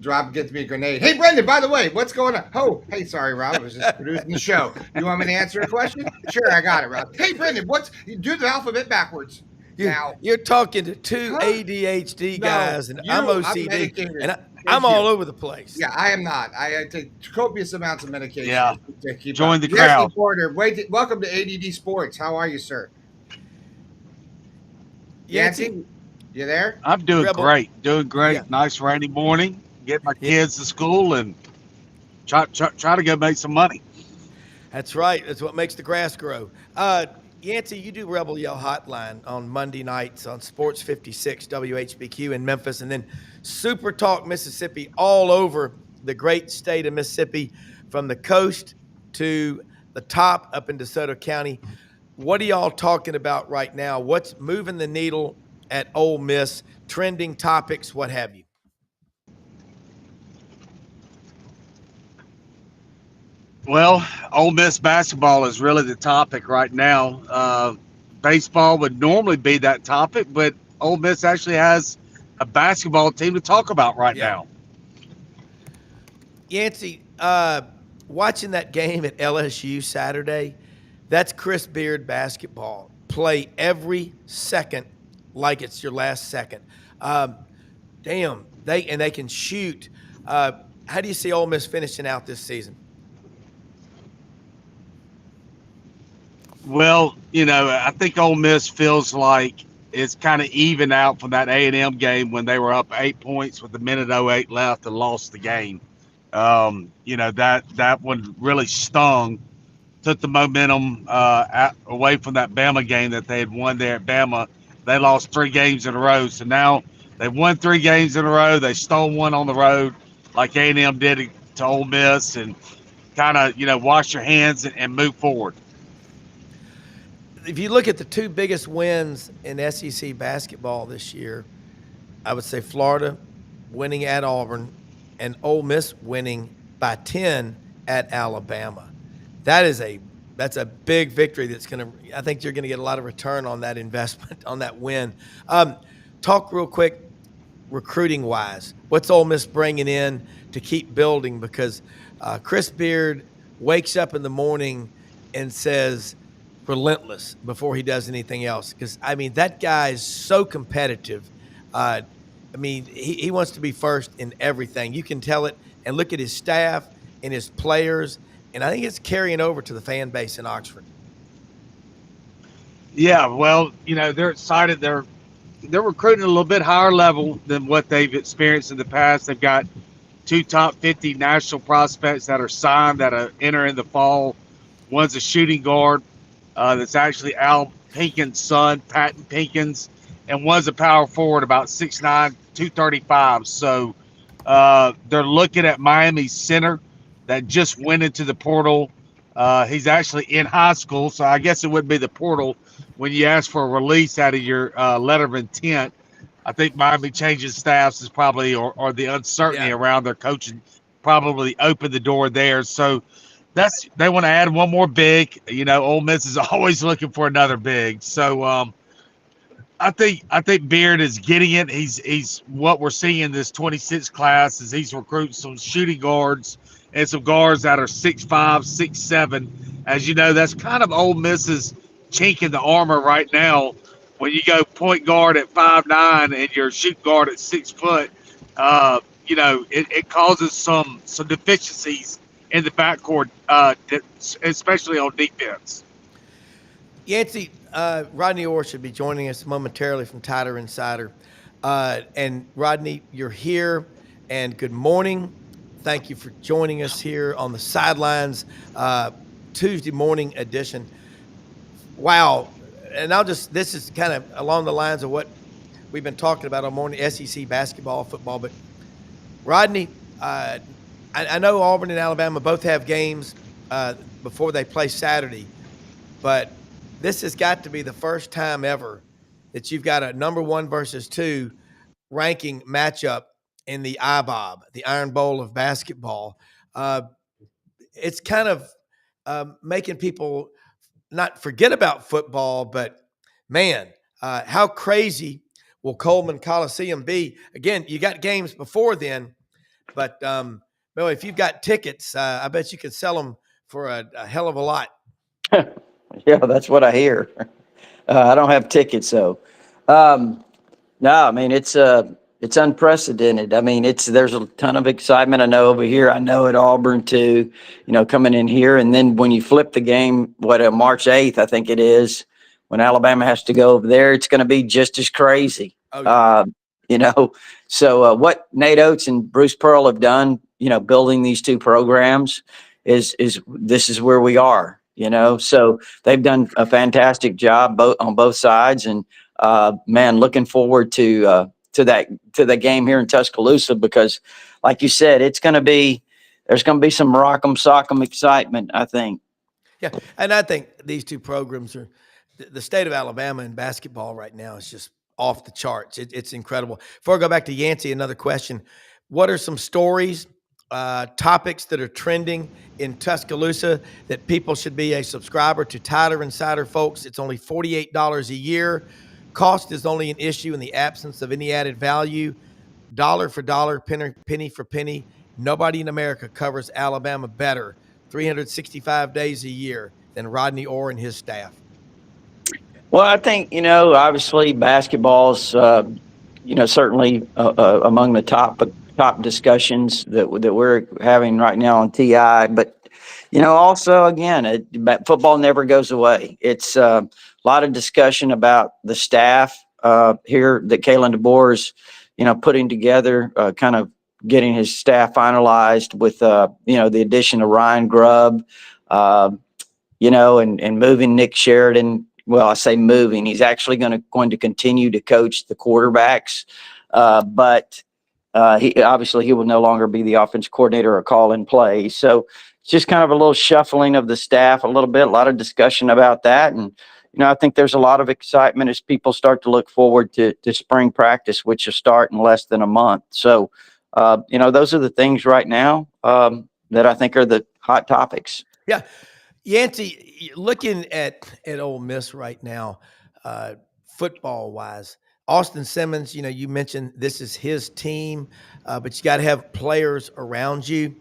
Rob gets me a grenade. Hey, Brendan, by the way, what's going on? Oh, hey, sorry, Rob. I was just producing the show. You want me to answer a question? Sure, I got it, Rob. Hey, Brendan, you do the alphabet backwards. You're talking to two ADHD guys, and I'm OCD, and I'm all over the place. Yeah, I am not. I take copious amounts of medication. Yeah, to keep join up. the crowd. Yancy Porter, welcome to ADD Sports. How are you, sir? Yancy, you there? I'm doing great. Yeah. Nice rainy morning. Get my kids to school and try to go make some money. That's right. That's what makes the grass grow. Yancy, you do Rebel Yell Hotline on Monday nights on Sports 56 WHBQ in Memphis, and then Super Talk Mississippi all over the great state of Mississippi, from the coast to the top up in DeSoto County. What are y'all talking about right now? What's moving the needle at Ole Miss? Trending topics, what have you? Well, Ole Miss basketball is really the topic right now. Baseball would normally be that topic, but Ole Miss actually has a basketball team to talk about right now. Yancy, watching that game at LSU Saturday, that's Chris Beard basketball. Play every second like it's your last second. Damn, they can shoot. How do you see Ole Miss finishing out this season? Well, I think Ole Miss feels like it's kind of even out from that A&M game when they were up 8 points with a minute 08 left and lost the game. That one really stung took the momentum away from that Bama game that they had won there at Bama. They lost 3 games in a row. So now they've won 3 games in a row. They stole one on the road like A&M did to Ole Miss, and kind of, wash your hands and move forward. If you look at the 2 biggest wins in SEC basketball this year, I would say Florida winning at Auburn and Ole Miss winning by 10 at Alabama. That's a big victory. I think you're going to get a lot of return on that investment, on that win. Talk real quick, recruiting wise, what's Ole Miss bringing in to keep building? Because Chris Beard wakes up in the morning and says relentless before he does anything else. Because that guy is so competitive. He wants to be first in everything. You can tell it, and look at his staff and his players. And I think it's carrying over to the fan base in Oxford. Yeah, well, they're excited. They're recruiting a little bit higher level than what they've experienced in the past. They've got 2 top 50 national prospects that are signed that enter in the fall. One's a shooting guard that's actually Al Pinken's son, Patton Pinkins, and one's a power forward, about 6'9", 235. So they're looking at Miami center that just went into the portal. He's actually in high school, so I guess it would be the portal when you ask for a release out of your letter of intent. I think Miami changing staffs is probably, or the uncertainty around their coaching probably opened the door there. So they want to add one more big. Ole Miss is always looking for another big. So I think Beard is getting it. He's what we're seeing in this 26 class is he's recruiting some shooting guards and some guards that are 6'5", 6'7". As you know, that's kind of Ole Miss's chink in the armor right now. When you go point guard at 5'9" and your shoot guard at 6 foot, it causes some deficiencies in the backcourt, especially on defense. Yancy, Rodney Orr should be joining us momentarily from Tider Insider. And Rodney, you're here, and good morning. Thank you for joining us here on the Sidelines Tuesday morning edition. Wow. And this is kind of along the lines of what we've been talking about all morning, SEC basketball, football. But Rodney, I know Auburn and Alabama both have games before they play Saturday, but this has got to be the first time ever that you've got a number 1 versus 2 ranking matchup in the IBOB, the Iron Bowl of basketball. It's kind of making people not forget about football, but man, how crazy will Coleman Coliseum be? Again, you got games before then, but if you've got tickets, I bet you could sell them for a hell of a lot. Yeah, that's what I hear. I don't have tickets, so no. It's unprecedented. There's a ton of excitement. I know over here. I know at Auburn too. Coming in here, and then when you flip the game, March 8th, I think it is, when Alabama has to go over there, it's going to be just as crazy. Oh, yeah. So what Nate Oates and Bruce Pearl have done, building these 2 programs, is this is where we are. So they've done a fantastic job on both sides, and looking forward to the game here in Tuscaloosa, because like you said, there's going to be some rock'em sock'em excitement, I think. Yeah. And I think these 2 programs the state of Alabama in basketball right now is just off the charts. It's incredible. Before I go back to Yancy, another question. What are some stories, topics that are trending in Tuscaloosa that people should be a subscriber to Tider Insider, folks? It's only $48 a year. Cost is only an issue in the absence of any added value. Dollar for dollar, penny for penny. Nobody in America covers Alabama better 365 days a year than Rodney Orr and his staff. Well, I think, obviously basketball's, certainly among the top discussions that we're having right now on TI. But, also, again, football never goes away. It's a lot of discussion about the staff here that Kalen DeBoer is, putting together, kind of getting his staff finalized with, the addition of Ryan Grubb. and moving Nick Sheridan. Well, I say moving. He's actually going to continue to coach the quarterbacks, but he obviously he will no longer be the offense coordinator or call and play. So it's just kind of a little shuffling of the staff, a lot of discussion about that, and I think there's a lot of excitement as people start to look forward to spring practice, which will start in less than a month. So, those are the things right now that I think are the hot topics. Yeah. Yancy, looking at Ole Miss right now, football wise, Austin Simmons, you mentioned this is his team, but you got to have players around you.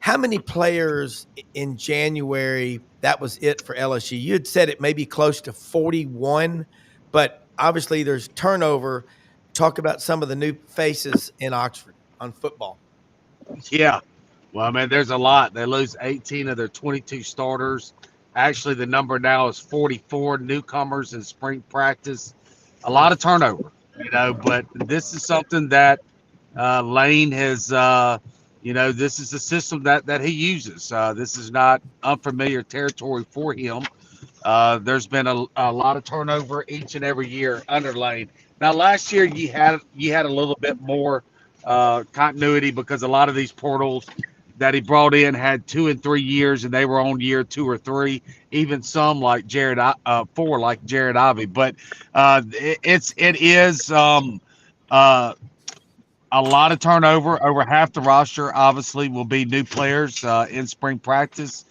How many players in January, that was it for LSU? You had said it may be close to 41, but obviously there's turnover. Talk about some of the new faces in Oxford on football. Yeah. Well, man, there's a lot. They lose 18 of their 22 starters. Actually, the number now is 44 newcomers in spring practice. A lot of turnover, but this is something that Lane has, this is the system that he uses. This is not unfamiliar territory for him. There's been a lot of turnover each and every year under Lane. Now, last year you had a little bit more continuity because a lot of these portals that he brought in had 2 and 3 years, and they were on year 2 or 3. Even some like Jared 4, like Jared Ivey. But it is a lot of turnover. Over half the roster obviously will be new players in spring practice.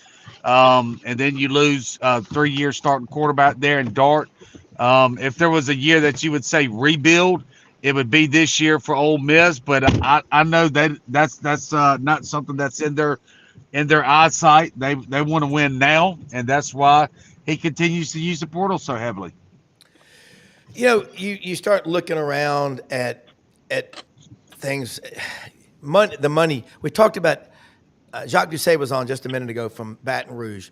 And then you lose 3-year starting quarterback there in Dart. If there was a year that you would say rebuild, it would be this year for Ole Miss. But I know that's not something that's in their eyesight. They want to win now, and that's why he continues to use the portal so heavily. You start looking around at things, the money. We talked about Jacques Doucet was on just a minute ago from Baton Rouge.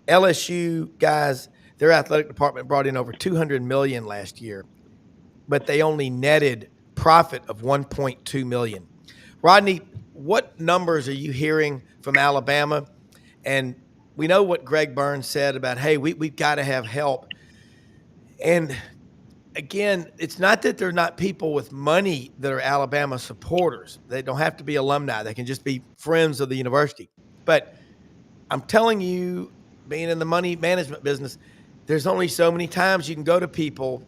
LSU guys, their athletic department brought in over $200 million last year, but they only netted profit of $1.2 million. Rodney, what numbers are you hearing from Alabama? And we know what Greg Burns said about, hey, we've got to have help. And again, it's not that they're not people with money that are Alabama supporters. They don't have to be alumni. They can just be friends of the university. But I'm telling you, being in the money management business, there's only so many times you can go to people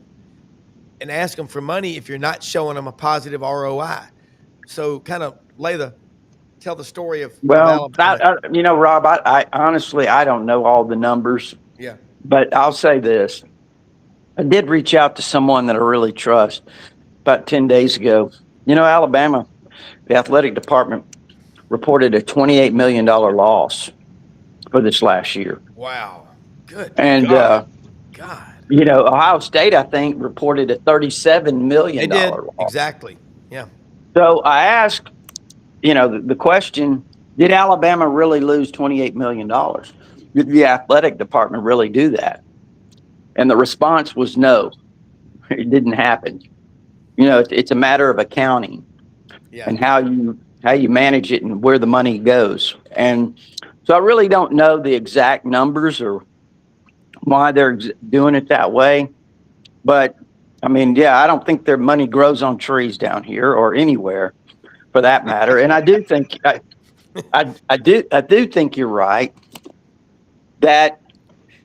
and ask them for money if you're not showing them a positive ROI. So kind of tell the story of Alabama. Rob, I honestly, I don't know all the numbers. Yeah. But I'll say this. I did reach out to someone that I really trust about 10 days ago. Alabama, the athletic department reported a $28 million loss for this last year. Wow. Good. And, God. Ohio State, I think, reported a $37 million loss. Exactly. Yeah. So I asked, the question, did Alabama really lose $28 million? Did the athletic department really do that? And the response was no, it didn't happen. It's a matter of accounting and how you manage it and where the money goes. And so I really don't know the exact numbers or why they're doing it that way. But I don't think their money grows on trees down here or anywhere for that matter. And I do think I do think you're right that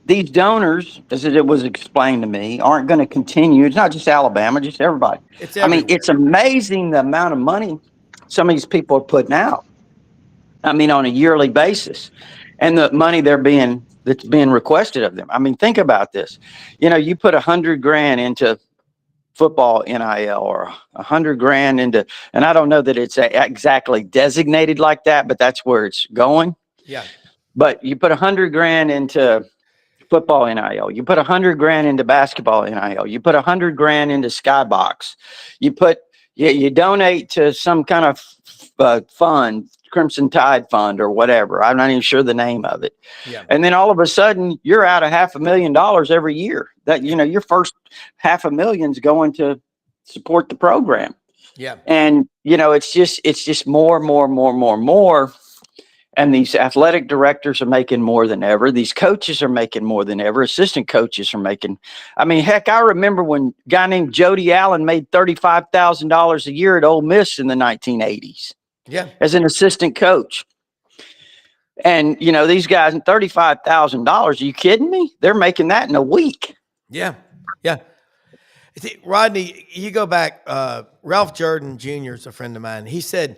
these donors, as it was explained to me, aren't going to continue. It's not just Alabama, just everybody. It's everywhere. It's amazing the amount of money some of these people are putting out. On a yearly basis, and the money that's being requested of them. Think about this. You put $100,000 into football NIL or $100,000 into, and I don't know that it's exactly designated like that, but that's where it's going. Yeah. But you put $100,000 into football NIL. You put $100,000 into basketball NIL. You put $100,000 into Skybox. You donate to some kind of fund, Crimson Tide Fund or whatever. I'm not even sure the name of it. Yeah. And then all of a sudden you're out of $500,000 every year. That your first $500,000 is going to support the program. Yeah. And it's just more. And these athletic directors are making more than ever. These coaches are making more than ever. Assistant coaches are making. I mean, heck, I remember when a guy named Jody Allen made $35,000 a year at Ole Miss in the 1980s Yeah. as an assistant coach. And, you know, these guys, $35,000, are you kidding me? They're making that in a week. Yeah. Yeah. See, Rodney, you go back, Ralph Jordan Jr. is a friend of mine. He said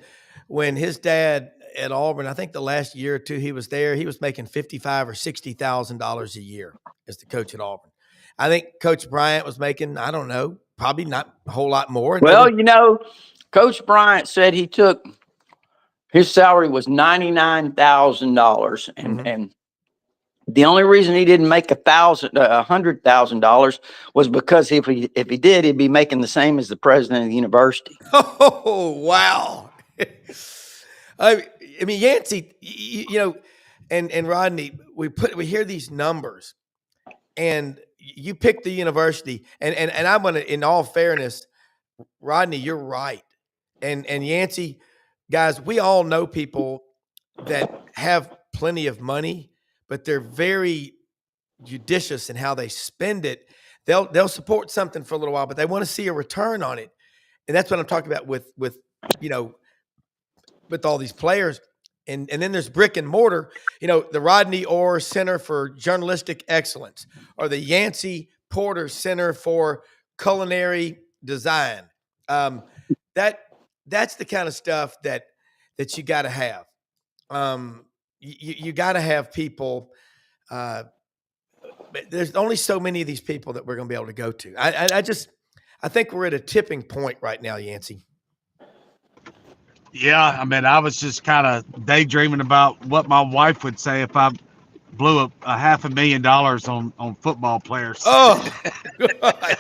when his dad at Auburn, I think the last year or two he was there, he was making $55,000 or $60,000 a year as the coach at Auburn. I think Coach Bryant was making, I don't know, probably not a whole lot more. Well, you know, Coach Bryant said he took his salary was $99,000, and the only reason he didn't make $100,000 was because if he did, he'd be making the same as the president of the university. Oh, wow. I mean, Yancy, you know, and Rodney, we hear these numbers, and you pick the university, and I'm gonna, in all fairness, Rodney, you're right, and Yancy, guys, we all know people that have plenty of money, but they're very judicious in how they spend it. They'll support something for a little while, but they want to see a return on it, and that's what I'm talking about with you know, with all these players. And then there's brick and mortar, you know, the Rodney Orr Center for Journalistic Excellence, or the Yancy Porter Center for Culinary Design. That's the kind of stuff that you got to have. You got to have people. But there's only so many of these people that we're going to be able to go to. I think we're at a tipping point right now, Yancy. Yeah, I mean, I was just kind of daydreaming about what my wife would say if I blew a $500,000 on football players. Oh, God.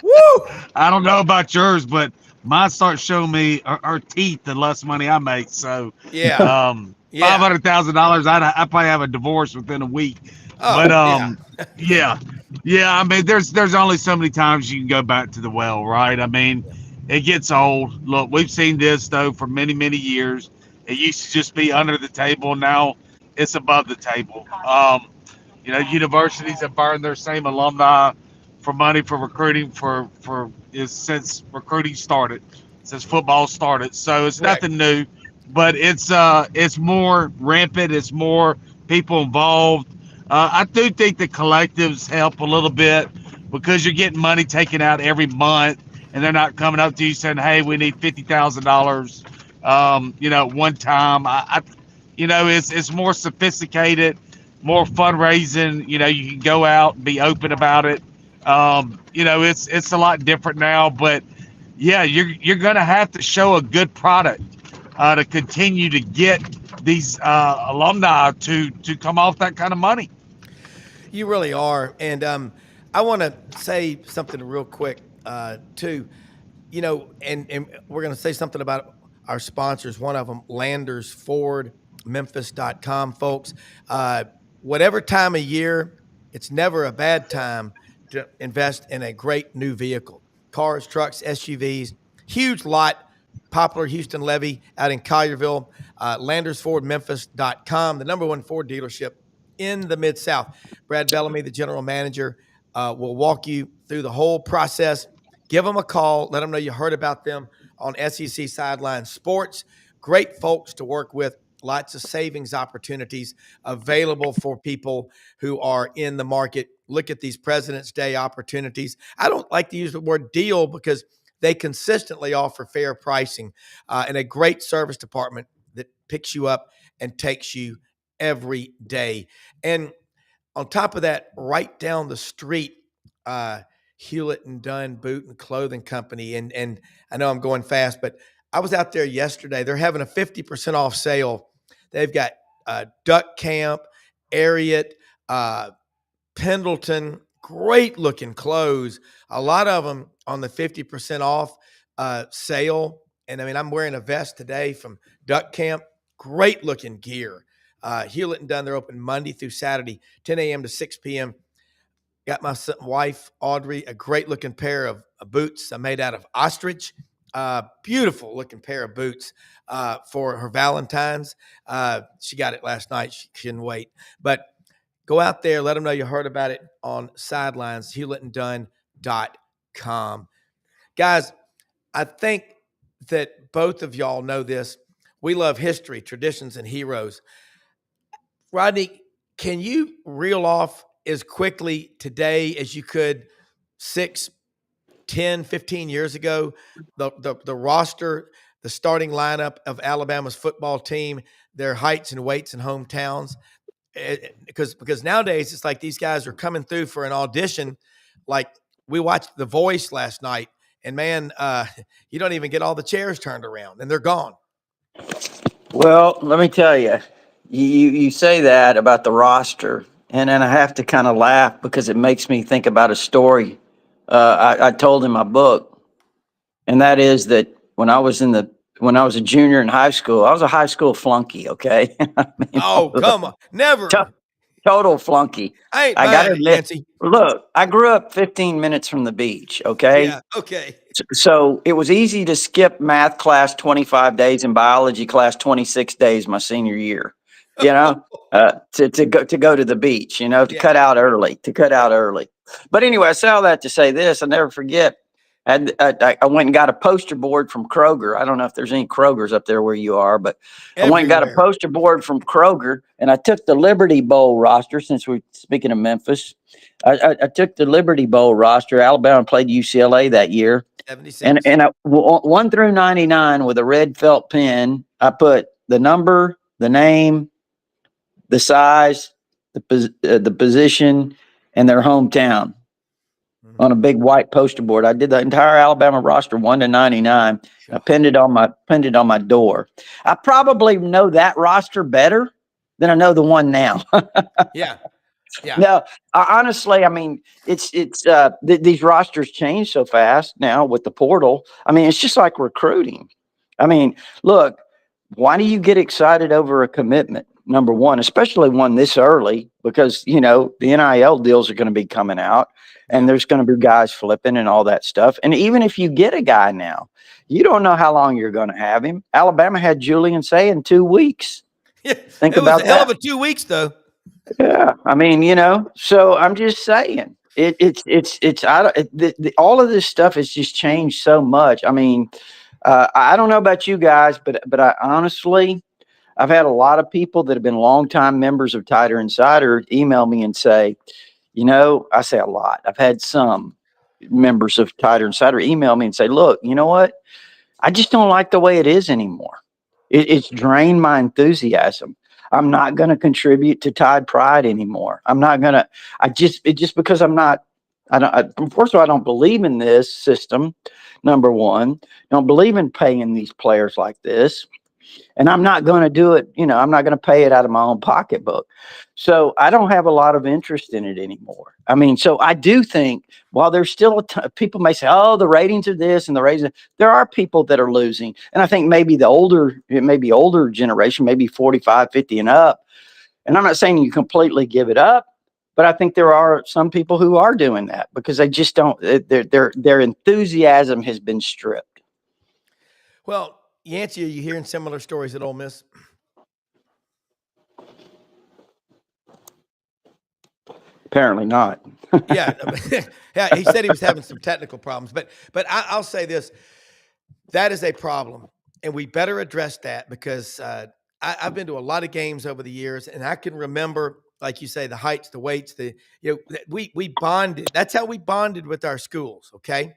Woo! I don't know about yours, but mine starts showing me her teeth the less money I make. So Yeah. Yeah. $500,000, I'd probably have a divorce within a week. Oh, But yeah. I mean, there's only so many times you can go back to the well, right? I mean, it gets old. Look, we've seen this though for many, many years. It used to just be under the table. Now it's above the table. You know, universities have burned their same alumni for money for recruiting since recruiting started, since football started. So it's Correct. nothing new, but it's more rampant. It's more people involved. I do think the collectives help a little bit because you're getting money taken out every month, and they're not coming up to you saying, "Hey, we need $50,000." You know, one time. You know, it's more sophisticated, more fundraising. You know, you can go out and be open about it. You know, it's a lot different now, but yeah, you're gonna have to show a good product to continue to get these alumni to come off that kind of money. You really are. And I want to say something real quick, too. You know, and we're going to say something about our sponsors. One of them, LandersFordMemphis.com, folks. Whatever time of year, it's never a bad time to invest in a great new vehicle. Cars, trucks, SUVs, huge lot, popular Houston Levy out in Collierville. LandersFordMemphis.com, the number one Ford dealership in the Mid-South. Brad Bellamy, the general manager, will walk you through the whole process. Give them a call. Let them know you heard about them on SEC Sideline Sports. Great folks to work with. Lots of savings opportunities available for people who are in the market. Look at these President's Day opportunities. I don't like to use the word deal because they consistently offer fair pricing and a great service department that picks you up and takes you every day. And on top of that, right down the street, Hewlett and Dunn Boot and Clothing Company. And I know I'm going fast, but I was out there yesterday. They're having a 50% off sale. They've got Duck Camp, Ariat, Pendleton, great looking clothes. A lot of them on the 50% off sale. And I mean, I'm wearing a vest today from Duck Camp. Great looking gear. Hewlett and Dunn, they're open Monday through Saturday, 10 a.m. to 6 p.m. Got my wife, Audrey, a great looking pair of boots made out of ostrich. Beautiful looking pair of boots for her Valentine's. She got it last night. She couldn't wait. But go out there, let them know you heard about it on Sidelines, HewlettandDunn.com. Guys, I think that both of y'all know this. We love history, traditions, and heroes. Rodney, can you reel off as quickly today as you could 6, 10, 15 years ago, the roster, the starting lineup of Alabama's football team, their heights and weights and hometowns? Because nowadays it's like these guys are coming through for an audition. Like we watched The Voice last night, and man, you don't even get all the chairs turned around, and they're gone. Well, let me tell you, you say that about the roster, and then I have to kind of laugh because it makes me think about a story I told in my book, and that is that when I was a junior in high school, I was a high school flunky. Okay, I mean, Oh, come on. Never. total flunky. I ain't I got to buying it, admit, Yancy. look, I grew up 15 minutes from the beach. Okay. Yeah, okay. So it was easy to skip math class 25 days and biology class 26 days my senior year, to go to the beach, to Yeah. cut out early. But anyway, I say all that to say this, I'll never forget. I went and got a poster board from Kroger. I don't know if there's any Krogers up there where you are, but I went and got a Everywhere. poster board from Kroger, and I took the Liberty Bowl roster, since we're speaking of Memphis. I took the Liberty Bowl roster. Alabama played UCLA that year. 76. And 1 through 99 with a red felt pen, I put the number, the name, the size, the position, and their hometown on a big white poster board. I did the entire Alabama roster 1 to 99. I pinned it on my door. I probably know that roster better than I know the one now. Yeah. Yeah. No, honestly, I mean, these rosters change so fast now with the portal. I mean, it's just like recruiting. I mean, look, why do you get excited over a commitment? Number one, especially one this early, because the NIL deals are going to be coming out, and there's going to be guys flipping and all that stuff. And even if you get a guy now, you don't know how long you're going to have him. Alabama had Julian say in 2 weeks. Yeah. Think It was about a hell that. of a 2 weeks, though. Yeah, I mean, so I'm just saying all of this stuff has just changed so much. I mean, I don't know about you guys, but I honestly, I've had a lot of people that have been longtime members of Tighter Insider email me and say, I say a lot. I've had some members of Tighter Insider email me and say, look, you know what? I just don't like the way it is anymore. It's drained my enthusiasm. I'm not going to contribute to Tide Pride anymore. I'm not going to. Just because I'm not. First of all, I don't believe in this system. Number one, don't believe in paying these players like this, and I'm not going to do it. I'm not going to pay it out of my own pocketbook. So I don't have a lot of interest in it anymore. I mean, so I do think while there's still people may say, oh, the ratings are this and the ratings, there are people that are losing. And I think maybe older generation, maybe 45, 50 and up. And I'm not saying you completely give it up, but I think there are some people who are doing that because they just don't, their enthusiasm has been stripped. Well, Yancy, are you hearing similar stories at Ole Miss? Apparently not. Yeah. Yeah. He said he was having some technical problems, but I'll say this: that is a problem, and we better address that because I've been to a lot of games over the years, and I can remember, like you say, the heights, the weights, we bonded. That's how we bonded with our schools. Okay,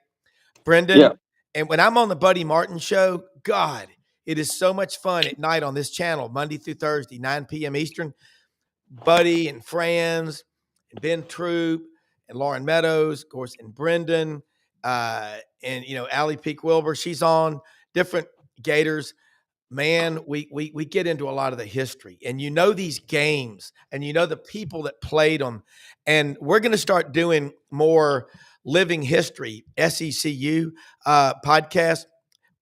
Brendan. Yeah. And when I'm on the Buddy Martin show, God, it is so much fun at night on this channel, Monday through Thursday, 9 p.m. Eastern. Buddy and friends, and Ben Troop, and Lauren Meadows, of course, and Brendan, and Allie Peak Wilbur. She's on different Gators. Man, we get into a lot of the history, and these games, and the people that played them, and we're going to start doing more living history SECU podcast.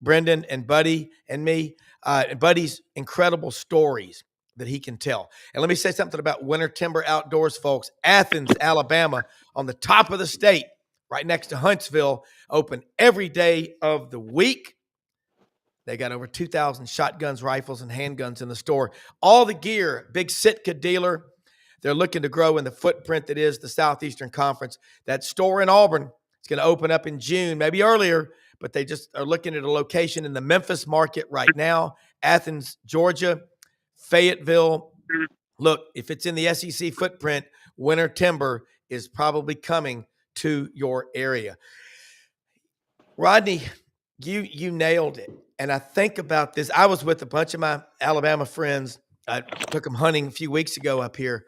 Brendan and Buddy and me, and Buddy's incredible stories that he can tell. And let me say something about Winter Timber Outdoors, folks. Athens, Alabama, on the top of the state, right next to Huntsville, open every day of the week. They got over 2,000 shotguns, rifles, and handguns in the store. All the gear, big Sitka dealer. They're looking to grow in the footprint that is the Southeastern Conference. That store in Auburn is going to open up in June, maybe earlier, but they just are looking at a location in the Memphis market right now, Athens, Georgia, Fayetteville. Look, if it's in the SEC footprint, winter timber is probably coming to your area. Rodney, you nailed it. And I think about this. I was with a bunch of my Alabama friends. I took them hunting a few weeks ago up here.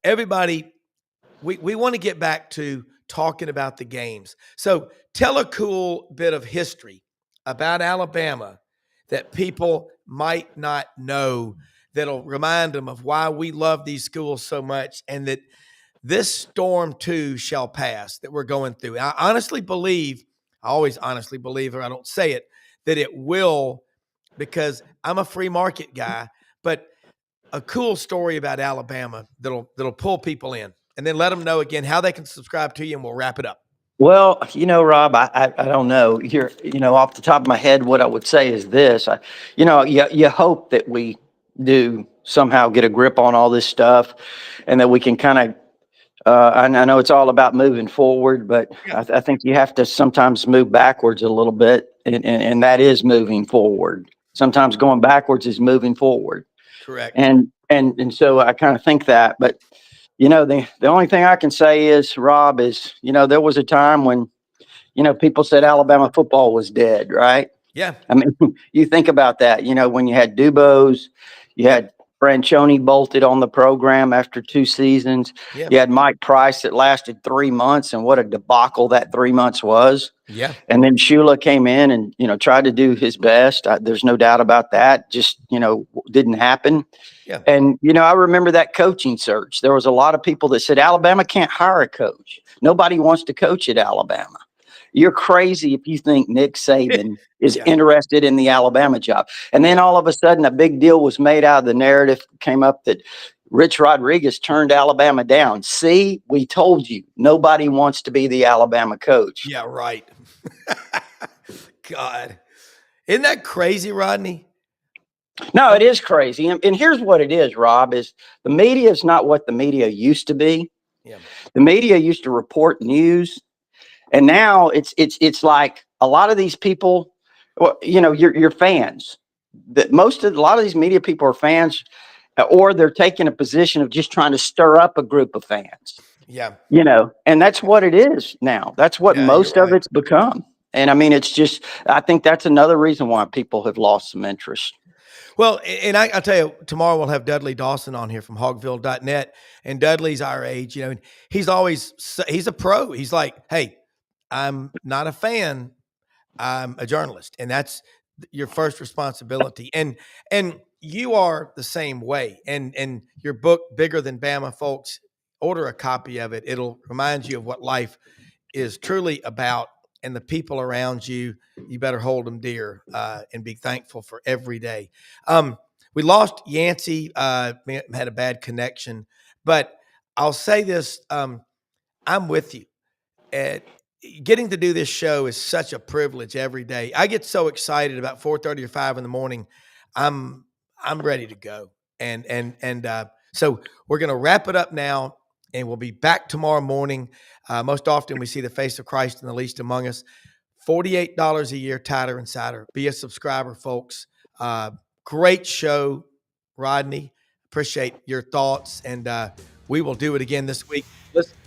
Everybody, we want to get back to talking about the games. So tell a cool bit of history about Alabama that people might not know that'll remind them of why we love these schools so much, and that this storm too shall pass that we're going through. I always honestly believe, or I don't say it, that it will, because I'm a free market guy. But a cool story about Alabama that'll pull people in, and then let them know again how they can subscribe to you, and we'll wrap it up. Well, Rob, I don't know. Off the top of my head, what I would say is this. You hope that we do somehow get a grip on all this stuff, and that we can kind of, I know it's all about moving forward, but Yeah. I think you have to sometimes move backwards a little bit, and that is moving forward. Sometimes going backwards is moving forward. Correct. And so I kind of think that, but the only thing I can say is, Rob, is, there was a time when, people said Alabama football was dead, right? Yeah. I mean, you think about that, when you had Dubose, you had Franchione bolted on the program after 2 seasons. Yeah. You had Mike Price that lasted 3 months, and what a debacle that 3 months was. Yeah. And then Shula came in and, tried to do his best. There's no doubt about that. Just, didn't happen. Yeah. And, I remember that coaching search. There was a lot of people that said Alabama can't hire a coach. Nobody wants to coach at Alabama. You're crazy if you think Nick Saban is interested in the Alabama job. And then all of a sudden a big deal was made out of the narrative, came up that Rich Rodriguez turned Alabama down. See, we told you, nobody wants to be the Alabama coach. Yeah, right. God. Isn't that crazy, Rodney? No, it is crazy. And here's what it is, Rob, is the media is not what the media used to be. Yeah. The media used to report news. And now it's like a lot of these people, your fans. A lot of these media people are fans, or they're taking a position of just trying to stir up a group of fans. Yeah. And that's what it is now. That's what most of it's become. And I mean, I think that's another reason why people have lost some interest. Well, and I'll tell you, tomorrow we'll have Dudley Dawson on here from hogville.net, and Dudley's our age, and he's a pro. He's like, hey, I'm not a fan, I'm a journalist, and that's your first responsibility. And you are the same way. And your book, Bigger Than Bama, folks, order a copy of it. It'll remind you of what life is truly about, and the people around you, you better hold them dear, and be thankful for every day. We lost Yancy, had a bad connection, but I'll say this, I'm with you. Getting to do this show is such a privilege every day. I get so excited about 4:30 or 5 in the morning. I'm ready to go. And so we're going to wrap it up now, and we'll be back tomorrow morning. Most often we see the face of Christ in the least among us. $48 a year, Tighter Insider. Be a subscriber, folks. Great show, Rodney. Appreciate your thoughts, and we will do it again this week.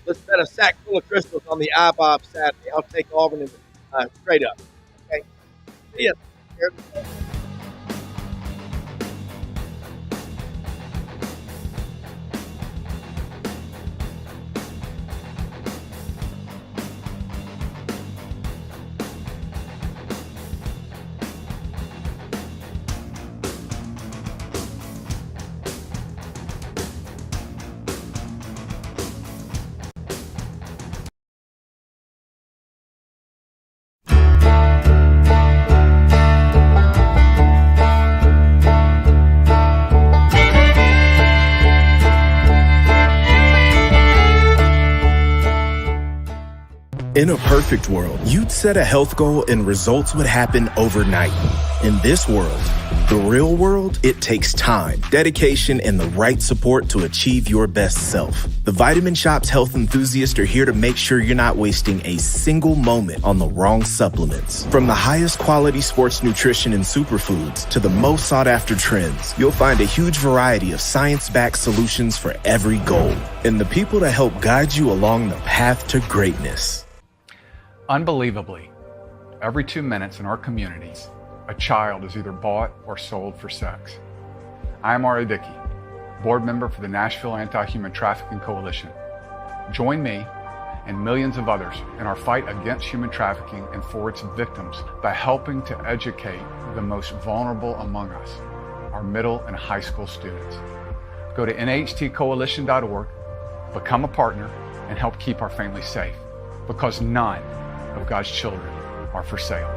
Let's bet a sack full of crystals on the iBob Saturday. I'll take Auburn straight up. Okay. See ya. In a perfect world, you'd set a health goal and results would happen overnight. In this world, the real world, it takes time, dedication, and the right support to achieve your best self. The Vitamin Shop's health enthusiasts are here to make sure you're not wasting a single moment on the wrong supplements. From the highest quality sports nutrition and superfoods to the most sought-after trends, you'll find a huge variety of science-backed solutions for every goal, and the people to help guide you along the path to greatness. Unbelievably, every 2 minutes in our communities, a child is either bought or sold for sex. I am Ari Dickey, board member for the Nashville Anti-Human Trafficking Coalition. Join me and millions of others in our fight against human trafficking and for its victims by helping to educate the most vulnerable among us, our middle and high school students. Go to nhtcoalition.org, become a partner, and help keep our families safe, because none of God's children are for sale.